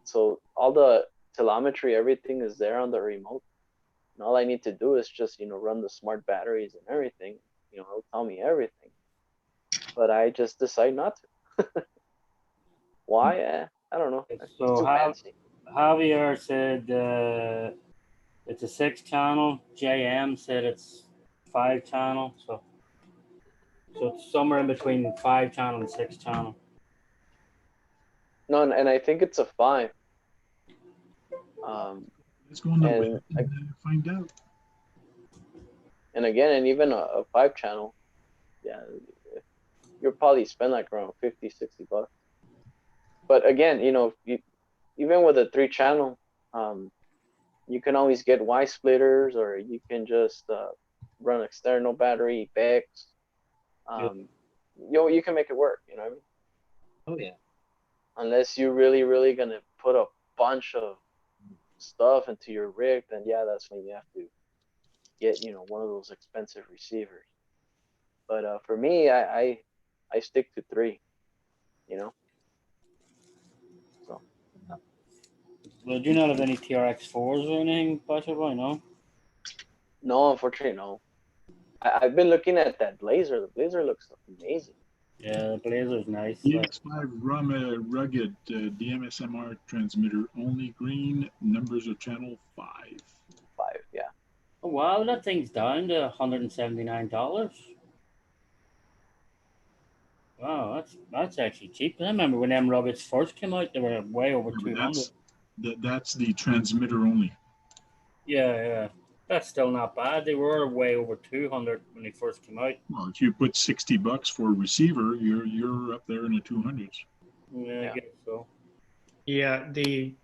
So all the telemetry, everything is there on the remote. And all I need to do is just, run the smart batteries and everything. It'll tell me everything. But I just decide not to. Why? I don't know. It's too fancy. Javier said it's a 6-channel. JM said it's 5-channel. So it's somewhere in between 5-channel and 6-channel. No, and I think it's a 5. Let's go on the web and find out. And again, and even a 5-channel, yeah, you'll probably spend like around $50-$60. But again, even with a 3-channel, you can always get Y splitters, or you can just run external battery packs. You can make it work. You know what I mean? Oh yeah. Unless you're really, really gonna put a bunch of stuff into your rig, then yeah, that's when you have to get one of those expensive receivers. But for me, I stick to 3. So. Well, do you not have any TRX4s or anything, Boy? No. No, unfortunately, no. I've been looking at that Blazer. The Blazer looks amazing. Yeah, the Blazer's nice. EX5 rugged DMSMR transmitter, only green, numbers of channel 5. 5, yeah. Oh wow, that thing's down to $179. Wow, that's actually cheap. I remember when them ruggeds first came out, they were way over 200. That's the transmitter only. Yeah. That's still not bad. They were way over 200 when they first came out. Well, if you put $60 for a receiver, you're up there in the 200s. Yeah, I guess so. Yeah, the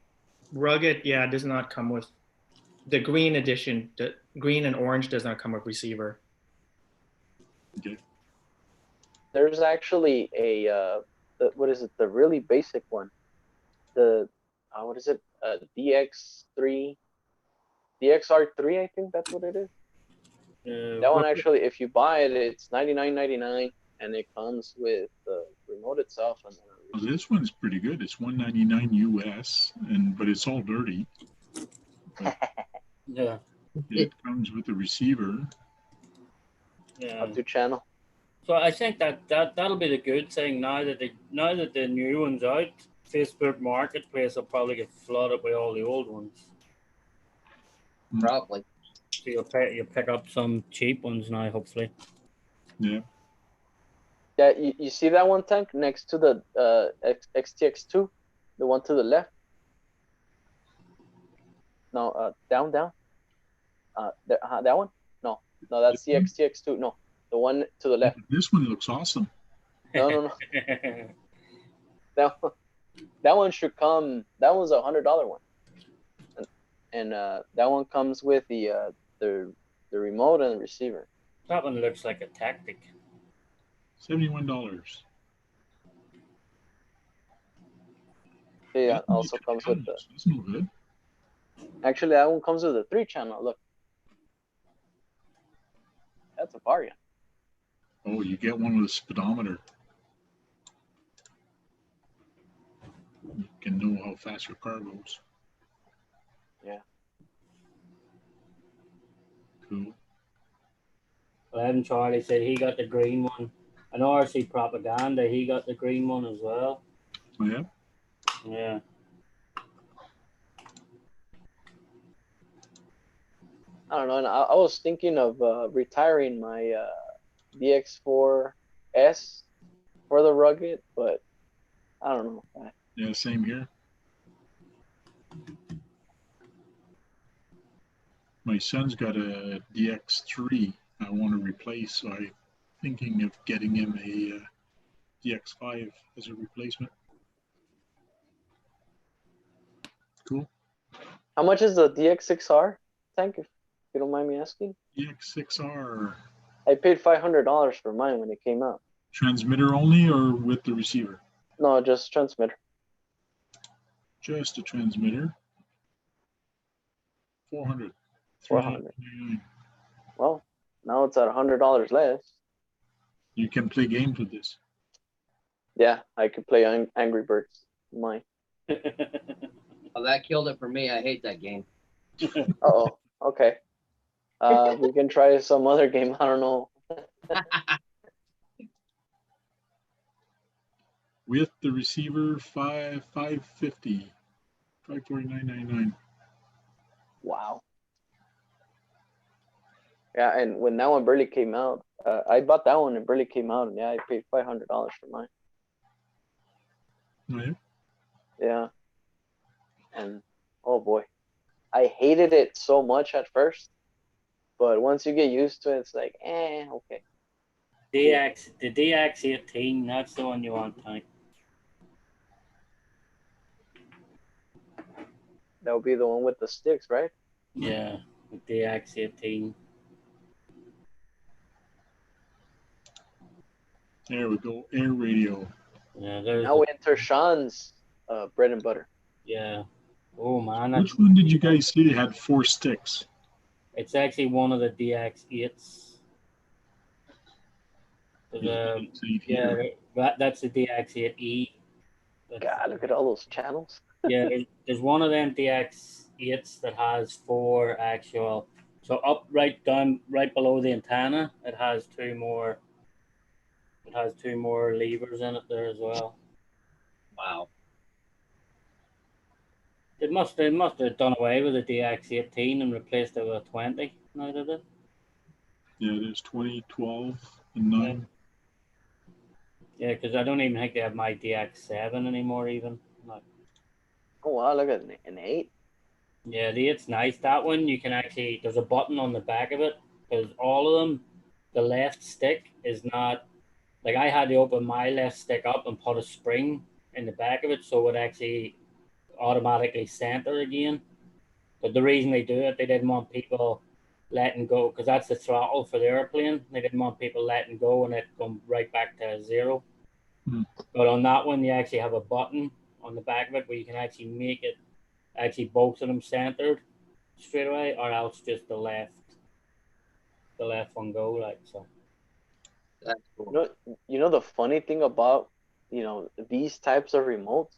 rugged, does not come with the green edition. The green and orange does not come with receiver. Okay. There's actually a what is it? The really basic one. The what is it? DX3, DXR3. I think that's what it is. That one actually, if you buy it, it's $99.99, and it comes with the remote itself. And well, this one's pretty good. It's $199 US, but it's all dirty. Yeah. It comes with a receiver. Yeah. A 2-channel. So I think that'll be the good thing now that the new one's out. Facebook Marketplace will probably get flooded with all the old ones. Probably. So you'll pick up some cheap ones now, hopefully. Yeah. Yeah, you see that one, Tank, next to the XTX2, the one to the left. No, down. That one? No, that's the XTX2. No, the one to the left. This one looks awesome. No. That one should come. That one's $100 one, and that one comes with the remote and the receiver. That one looks like a tactic. $71. It That's also only comes with the. channels. That's no good. Actually, that one comes with a 3-channel. Look, that's a bargain. Oh, you get one with a speedometer. You can know how fast your car goes. Yeah. Cool. Well, Evan Charlie said he got the green one. And RC Propaganda, he got the green one as well. Oh, yeah. Yeah. I don't know. And I was thinking of retiring my DX4S for the rugged, but I don't know. Yeah, same here. My son's got a DX3 I want to replace, so I'm thinking of getting him a DX5 as a replacement. Cool. How much is the DX6R tank, if you don't mind me asking? DX6R. I paid $500 for mine when it came out. Transmitter only or with the receiver? No, just transmitter. Just a transmitter. 400. 400. $399. Well, now it's at $100 less. You can play games with this. Yeah, I could play Angry Birds. Mine. Oh, that killed it for me. I hate that game. Oh, okay. We can try some other game. I don't know. With the receiver, $550. $549.99. Wow. Yeah, and when that one barely came out, I bought that one and barely came out, and yeah, I paid $500 for mine. Oh, yeah. Yeah. And oh boy, I hated it so much at first, but once you get used to it, it's like, okay. The DX18, that's the one you want, Tank. That would be the one with the sticks, right? Yeah, the DX18. There we go. Air radio. Yeah, there's Now we enter Sean's bread and butter. yeah. Oh man, Which one did you guys see had 4 sticks? It's actually one of the DX8s. Yeah, that's the DX8E. God, look at all those channels. Yeah, there's one of them DX8s that has 4 actual. So up, right down, right below the antenna, it has 2 more. It has 2 more levers in it there as well. Wow. They must have done away with the DX18 and replaced it with a 20. Now did it? Yeah, there's 20, 12, and 9. Yeah, because I don't even think they have my DX7 anymore. Even. No. Oh wow, look at an 8. Yeah, it's nice. That one you can actually. There's a button on the back of it because all of them, the left stick is not. Like I had to open my left stick up and put a spring in the back of it so it actually automatically center again. But the reason they do it, they didn't want people letting go because that's the throttle for the airplane. They didn't want people letting go and it going right back to 0. But on that one, you actually have a button on the back of it where you can actually make it actually both of them centered straight away, or else just the left one go like so. That's cool. You know the funny thing about these types of remotes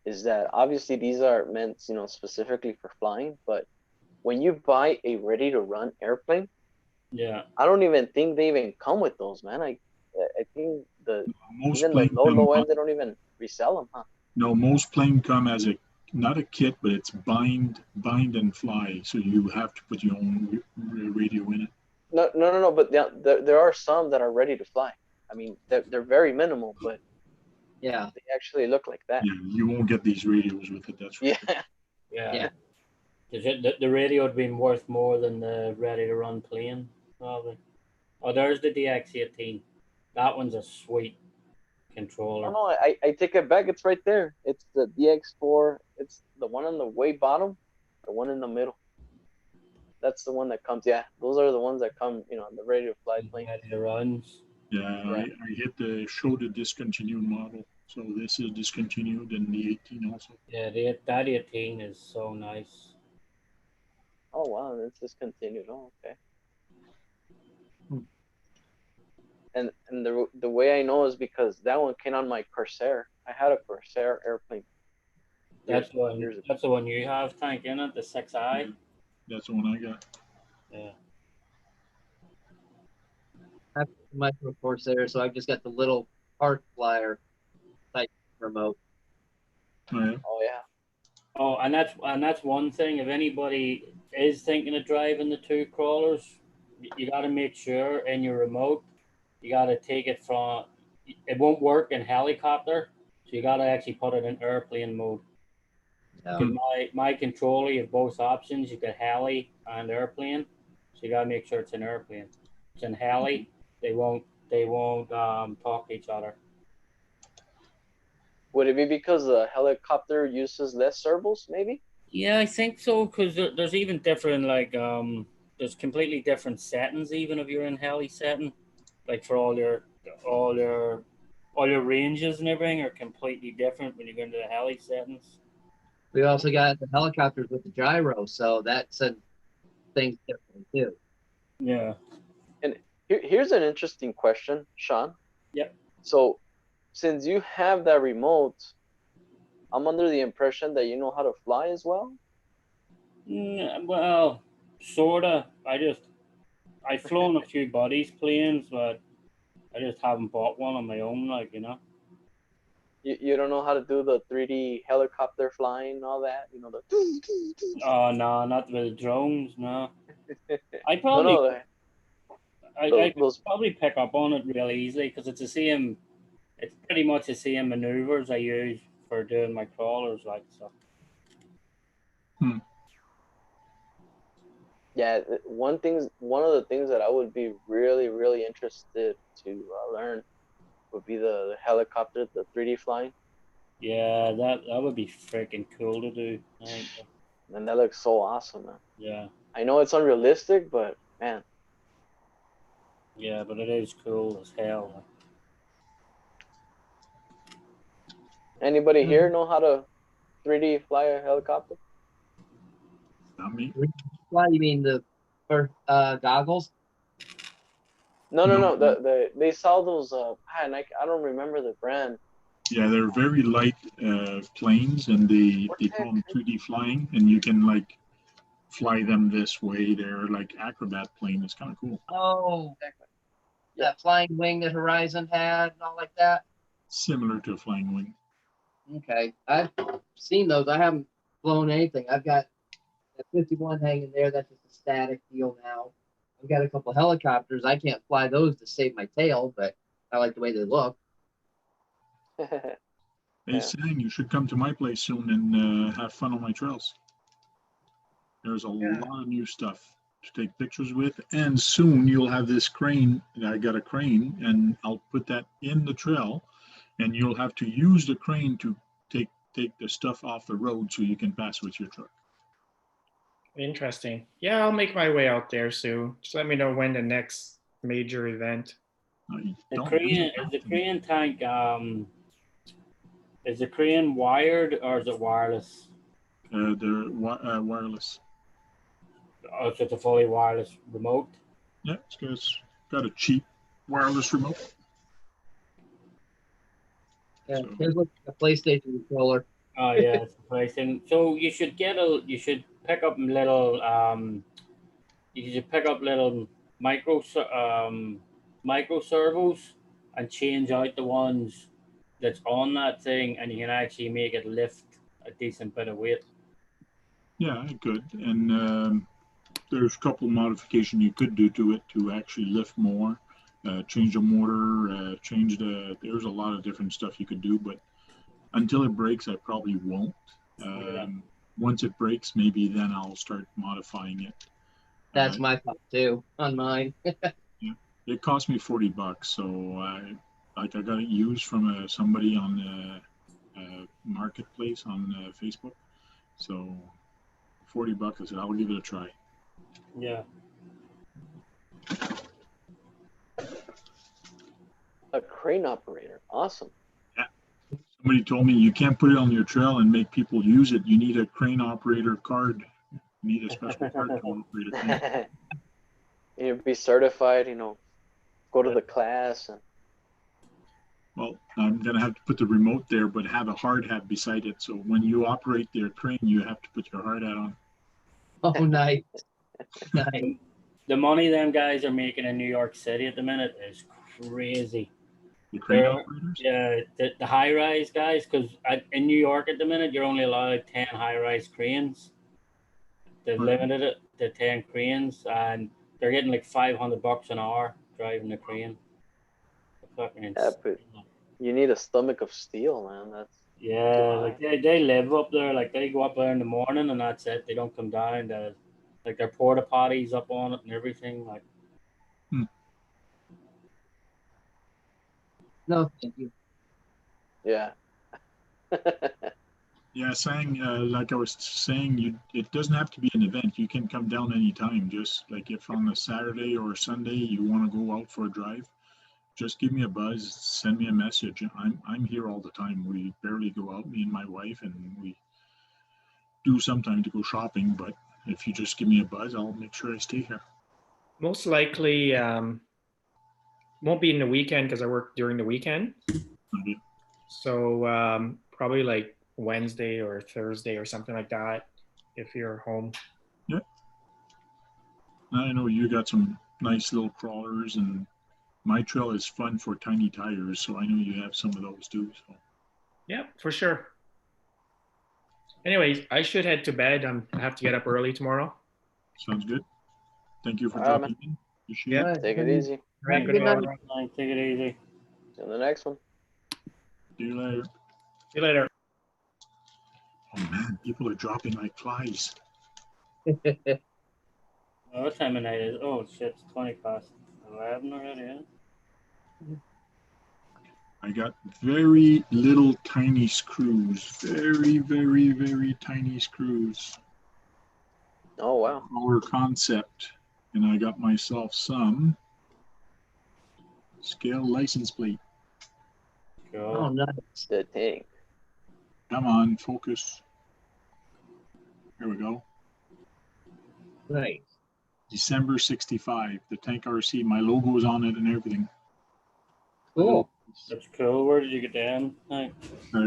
is that obviously these are meant specifically for flying, but when you buy a ready to run airplane, yeah, I don't even think they even come with those, man. I think Most even the low end, they don't even resell them, huh? No, most plane come as not a kit, but it's bind and fly. So you have to put your own radio in it. No. But there are some that are ready to fly. I mean, they're very minimal, but Yeah. they actually look like that. Yeah, you won't get these radios with it. That's right. yeah. Because the radio would be worth more than the ready to run plane, probably. Oh, there's the DX18. That one's a sweet. controller. Oh no, I take it back. It's right there. It's the DX4. It's the one on the way bottom, the one in the middle. That's the one that comes. Yeah, those are the ones that come. On the ready to fly plane. Ready to runs. Yeah, Yeah. I hit the show the discontinued model. So this is discontinued and the 18 also. Yeah, that 18 is so nice. Oh wow, it's discontinued. Oh okay. And the way I know is because that one came on my Corsair. I had a Corsair airplane. That's years- years ago. the one you have, Tank, in it, the 6i. Yeah. That's the one I got. Yeah. I have a micro Corsair, so I've just got the little arc flyer type remote. Oh, yeah. Oh yeah. Oh, and that's one thing. If anybody is thinking of driving the two crawlers, you got to make sure in your remote, you got to take it from. It won't work in helicopter, so you got to actually put it in airplane mode. Yeah. Because my controller, you have both options. You got heli and airplane, so you got to make sure it's in airplane. It's in heli, they won't talk to each other. Would it be because the helicopter uses less servos, maybe? Yeah, I think so. Because there's even different there's completely different settings even if you're in heli setting, like for all your ranges and everything are completely different when you go into the heli settings. We also got the helicopters with the gyro, so that's a thing different too. Yeah. And here's an interesting question, Sean. Yep. So, since you have that remote, I'm under the impression that you know how to fly as well. Well, sorta. I've flown a few buddies' planes, but I just haven't bought one on my own, You don't know how to do the 3D helicopter flying and all that. The. Oh no, not with drones. No, I No, probably no. I could Those. probably pick up on it really easily because it's the same. It's pretty much the same maneuvers I use for doing my crawlers, so. Yeah, one of the things that I would be really, really interested to learn would be the helicopter, the 3D flying. Yeah, that would be freaking cool to do. I think. And that looks so awesome, man. Yeah. I know it's unrealistic, but man. Yeah, but it is cool as hell. Anybody here know how to 3D fly a helicopter? Not me. Why you mean the goggles? No. No. They sell those. Man, I don't remember the brand. Yeah, they're very light planes, and they call them 3D flying, and you can like fly them this way. They're like acrobat plane. It's kind of cool. Oh, that flying wing that Horizon had and all like that. Similar to a flying wing. Okay, I've seen those. I haven't flown anything. I've got a 51 hanging there. That's just a static deal now. I've got a couple helicopters. I can't fly those to save my tail, but I like the way they look. Hey, Yeah. Sang, you should come to my place soon and have fun on my trails. There's a lot of new stuff to take pictures with, and soon you'll have this crane. I got a crane, and I'll put that in the trail, and you'll have to use the crane to take the stuff off the road so you can pass with your truck. Interesting. Yeah, I'll make my way out there soon. Just let me know when the next major event. You The don't crane really is have the to. crane tank. Is the crane wired or is it wireless? They're wireless. Oh, so it's a fully wireless remote. Yeah, it's got a cheap wireless remote. Yeah, So- here's like a PlayStation controller. Oh yeah, it's a pricing. So you should pick up little micro servos and change out the ones that's on that thing, and you can actually make it lift a decent bit of weight. Yeah, it could. And there's a couple of modifications you could do to it to actually lift more, change the motor, there's a lot of different stuff you could do, but until it breaks, I probably won't. Once it breaks, maybe then I'll start modifying it. That's Uh, my thought too on mine. It cost me $40, so like I got it used from somebody on marketplace on Facebook. So $40. I said I'll give it a try. Yeah. A crane operator. Awesome. Somebody told me you can't put it on your trail and make people use it. You need a crane operator card. You need a special card to operate a crane. You'd be certified, go to the class. And Well, I'm gonna have to put the remote there, but have a hard hat beside it. So when you operate their crane, you have to put your hard hat on. Oh, nice. Nice. The money them guys are making in New York City at the minute is crazy. The crane They're- operators. Yeah, the high rise guys, because in New York at the minute, you're only allowed 10 high rise cranes. They've Right. limited it to 10 cranes, and they're getting like $500 an hour driving the crane. Fucking Yeah, insane. but you need a stomach of steel, man. That's Yeah, high. like they live up there. Like they go up there in the morning and that's it. They don't come down. Like their porta potties up on it and everything. Like No, thank you. Yeah. Yeah, saying like I was saying, it doesn't have to be an event. You can come down anytime. Just like if on a Saturday or a Sunday you want to go out for a drive, just give me a buzz, send me a message. I'm here all the time. We barely go out, me and my wife, and we do sometimes to go shopping. But if you just give me a buzz, I'll make sure I stay here. Most likely won't be in the weekend because I work during the weekend. Okay. So probably like Wednesday or Thursday or something like that if you're home. Yeah. I know you got some nice little crawlers, and my trail is fun for tiny tires, so I know you have some of those too. So. Yeah, for sure. Anyways, I should head to bed. I have to get up early tomorrow. Sounds good. Thank you for All right, dropping in. Appreciate Yeah. it. Right, Take it have a- easy. All right, Good night. like, take it easy. See you in the next one. See you later. See you later. Oh man, people are dropping like flies. Oh, what time of night is? Oh shit, it's 20 past 11 already. Yeah? I got very little tiny screws. Very, very, very tiny screws. Oh, wow. Our concept. And I got myself some scale license plate. Cool. Oh, nice. The tank. Come on, focus. Here we go. Nice. December 65. The Tank RC. My logo's on it and everything. Cool. That's cool. Where did you get them? Like,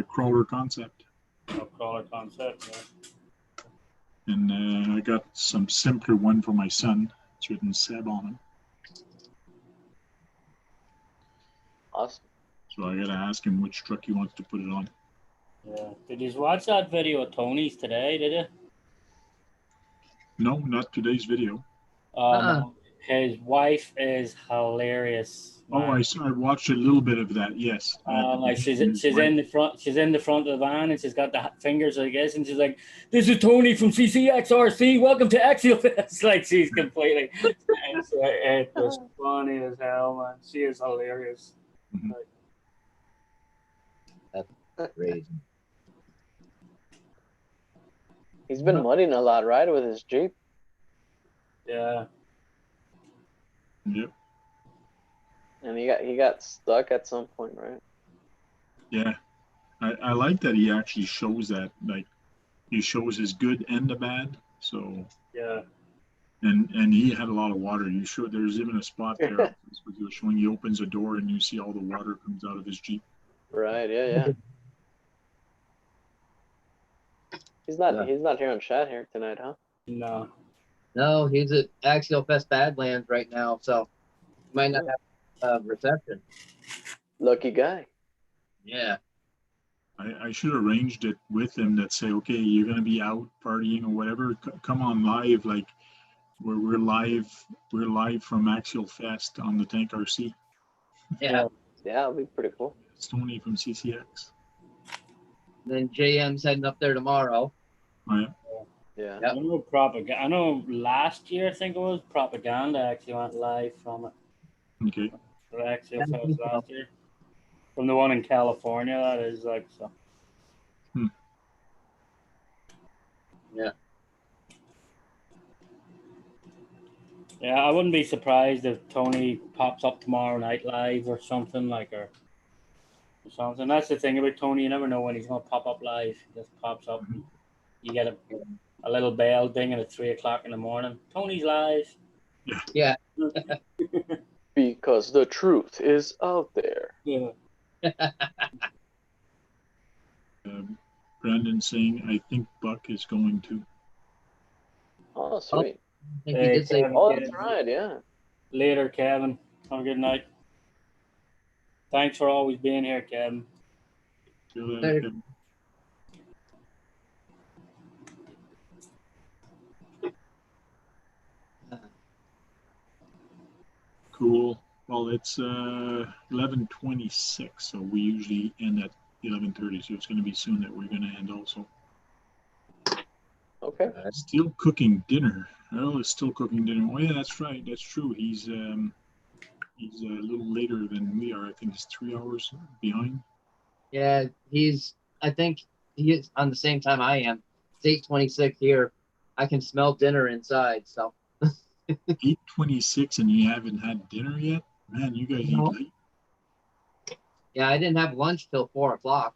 Crawler concept. crawler concept. Yeah. And I got some simpler one for my son. It's written Seb on it. Awesome. So I gotta ask him which truck he wants to put it on. Yeah. Did you watch that video of Tony's today? Did you? No, not today's video. His wife is hilarious. Oh, man. I watched a little bit of that. Yes. Like she's His in wife- the front. She's in the front of the van, and she's got the fingers, I guess, and she's like, "This is Tony from CCXRC. Welcome to Axial Fest." Like she's completely. It was funny as hell, man. She is hilarious. Crazy. He's been mudding a lot, right, with his Jeep? Yeah. Yep. And he got stuck at some point, right? Yeah. I like that he actually shows that, like, he shows his good and the bad. So, Yeah. and he had a lot of water. You showed there's even a spot there where he was showing he opens a door and you see all the water comes out of his Jeep. Right, yeah. He's not here on chat here tonight, huh? No. No, he's at Axial Fest Badlands right now, so might not have reception. Lucky guy. Yeah. I should have arranged it with him that say, okay, you're going to be out partying or whatever. Come on live. Like we're live from Axial Fest on the Tank RC. Yeah. Yeah, that'll be pretty cool. It's Tony from CCX. Then JM's heading up there tomorrow. Oh, yeah. Yeah. Yep. I know propaganda. I know last year, I think it was propaganda actually went live from it. Okay. For Axial Fest last year. from the one in California. That is like so. Yeah. Yeah, I wouldn't be surprised if Tony pops up tomorrow night live or something like or something. That's the thing about Tony. You never know when he's gonna pop up live. He just pops up. You get a little bell ding at 3:00 in the morning. Tony's live. Yeah. Because the truth is out there. Yeah. Brandon saying, I think Buck is going to. Oh, sweet. I think he did say. Kevin, Oh, that's right. Yeah. Later, Kevin. Have a good night. Thanks for always being here, Kevin. See you later, Later. Kevin. Cool. Well, it's 11:26, so we usually end at 11:30. So it's going to be soon that we're going to end also. Okay. Still cooking dinner. Earl is still cooking dinner. Oh yeah, that's right. That's true. He's a little later than we are. I think he's 3 hours behind. Yeah, I think he is on the same time I am. It's 8:26 here. I can smell dinner inside. So 8:26, and you haven't had dinner yet? Man, you guys No. eat late. yeah, I didn't have lunch till 4:00.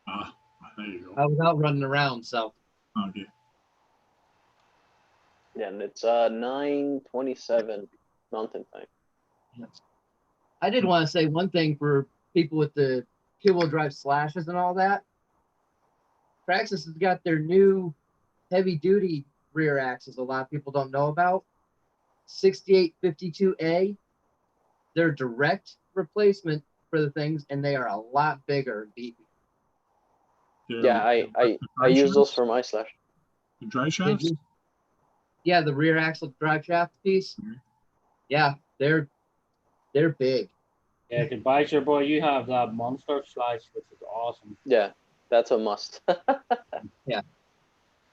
Ah, there you I go. was out running around. So Okay. Yeah, and it's 9:27 Mountain Time. I did want to say one thing for people with the two-wheel drive slashes and all that. Traxxas has got their new heavy-duty rear axles. A lot of people don't know about 6852A. They're direct replacement for the things, and they are a lot bigger and beefy. Yeah, I The dry use those shafts? for my slash. The dry Did shafts? you? Yeah, the rear axle drive shaft piece. Mhm. Yeah, they're big. Yeah, goodbye, your boy. You have that monster slice, which is awesome. Yeah, that's a must.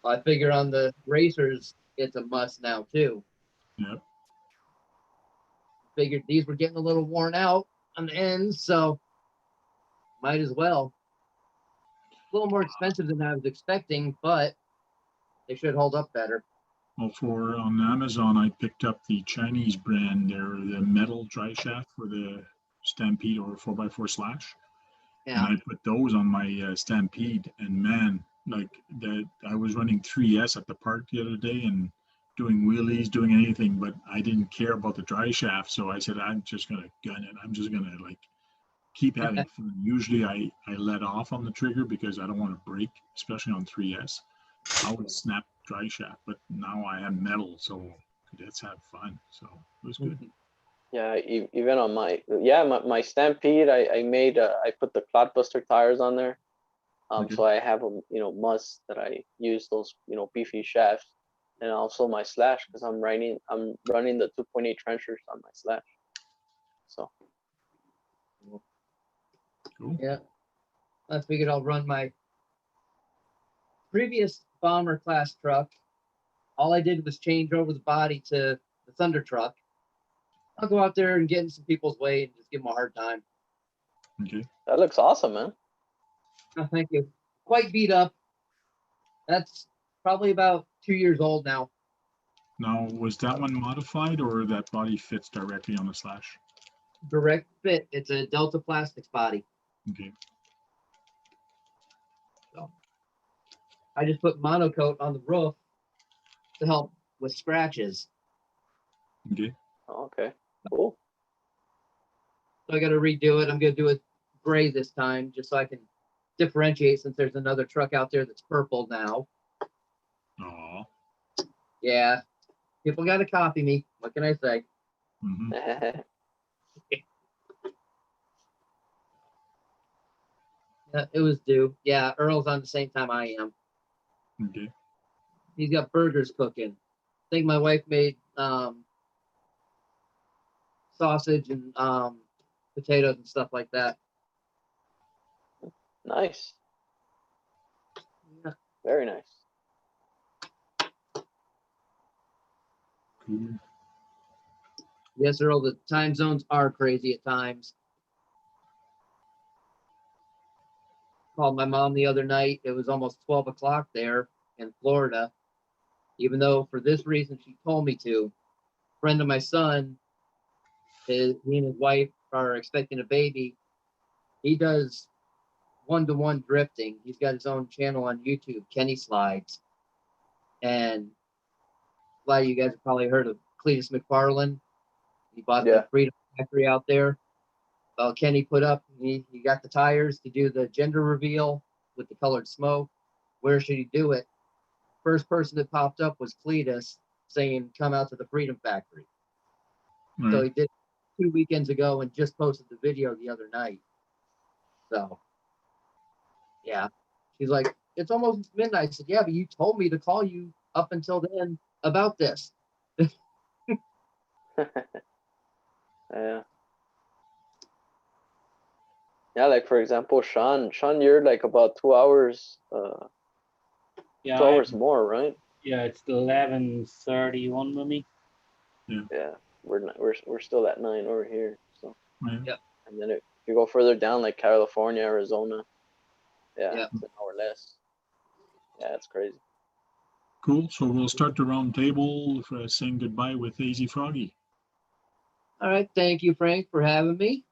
I figure on the racers, it's a must now too. Yep. Figured these were getting a little worn out on the ends, so might as well. A little more expensive than I was expecting, but they should hold up better. Well, on Amazon, I picked up the Chinese brand. They're the metal dry shaft for the Stampede or 4x4 slash. And Yeah, I put those on my Stampede, and man, like that, I was running 3S at the park the other day and doing wheelies, doing anything, but I didn't care about the dry shaft. So I said, I'm just gonna gun it. I'm just gonna like keep having fun. Usually, I let off on the trigger because I don't want to break, especially on 3S. I would snap dry shaft, but now I have metal, so let's have fun. So it was good. Yeah, even on my Stampede, I made I put the Clodbuster tires on there. Okay. So I have a must that I use those beefy shafts, and also my slash because I'm running the 2.8 trenchers on my slash. So Cool. yeah. I figured I'll run my previous bomber class truck. All I did was change over the body to the Thunder truck. I'll go out there and get in some people's way and just give them a hard time. Okay. that looks awesome, man. Oh, thank you. Quite beat up. That's probably about 2 years old now. Now, was that one modified or that body fits directly on the slash? Direct fit. It's a Delta Plastics body. Okay. So I just put monocoat on the roof to help with scratches. Okay. Okay, cool. So I got to redo it. I'm going to do it gray this time just so I can differentiate since there's another truck out there that's purple now. Aw. Yeah. People got to copy me. What can I say? Mm-hmm. It was due. Yeah, Earl's on the same time I am. Okay. He's got burgers cooking. I think my wife made sausage and potatoes and stuff like that. Nice, Yeah. very nice. Cool. Yes, Earl, the time zones are crazy at times. called my mom the other night. It was almost 12 o'clock there in Florida. Even though for this reason she told me to. A friend of my son, he and his wife are expecting a baby. He does one-to-one drifting. He's got his own channel on YouTube, Kenny Slides. And a lot of you guys have probably heard of Cletus McFarland. He bought Yeah. the Freedom Factory out there. Well, Kenny put up, he got the tires to do the gender reveal with the colored smoke. Where should he do it? First person that popped up was Cletus saying, come out to the Freedom Factory. All So right. he did 2 weekends ago and just posted the video the other night. So, yeah. She's like, it's almost midnight. I said, yeah, but you told me to call you up until then about this. Yeah. Yeah, like for example, Sean, you're like about 2 hours, Yeah, 2 hours more, right? yeah, it's 11:31 with me. Yeah, we're still at 9 over here. So, Right. Yep. and then if you go further down, like California, Arizona, yeah, Yep. it's an hour less. Yeah, it's crazy. Cool. So we'll start the round table for saying goodbye with AZ Froggy. All right. Thank you, Frank, for having me.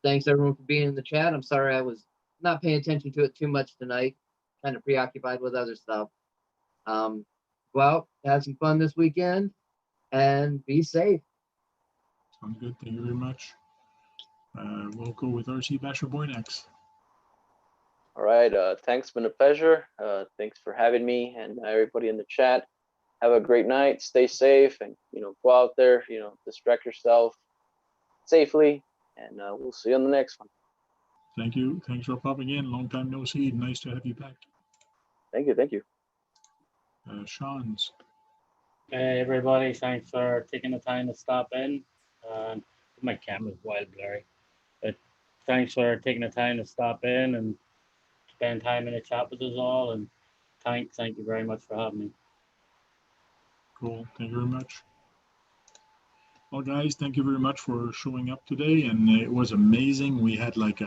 Thanks everyone for being in the chat. I'm sorry I was not paying attention to it too much tonight, kind of preoccupied with other stuff. Go out, have some fun this weekend, and be safe. Sounds good. Thank you very much. We'll go with RC Basher Boy next. All right. Thanks. Been a pleasure. Thanks for having me and everybody in the chat. Have a great night. Stay safe and, go out there, distract yourself safely. And we'll see you on the next one. Thank you. Thanks for popping in. Long time no see. Nice to have you back. Thank you. Thank you. Sean's. Hey, everybody, thanks for taking the time to stop in. My camera's wild blurry, but thanks for taking the time to stop in and spend time in the chat with us all. And thank you very much for having me. Cool. Thank you very much. Well, guys, thank you very much for showing up today. And it was amazing. We had like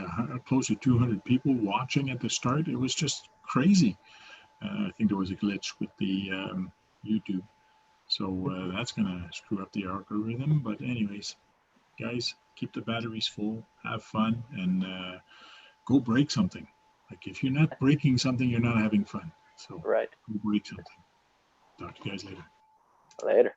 close to 200 people watching at the start. It was just crazy. I think there was a glitch with the YouTube. So that's going to screw up the algorithm. But anyways, guys, keep the batteries full, have fun, and go break something. Like if you're not breaking something, you're not having fun. So Right. go break something. Talk to you guys later. Later.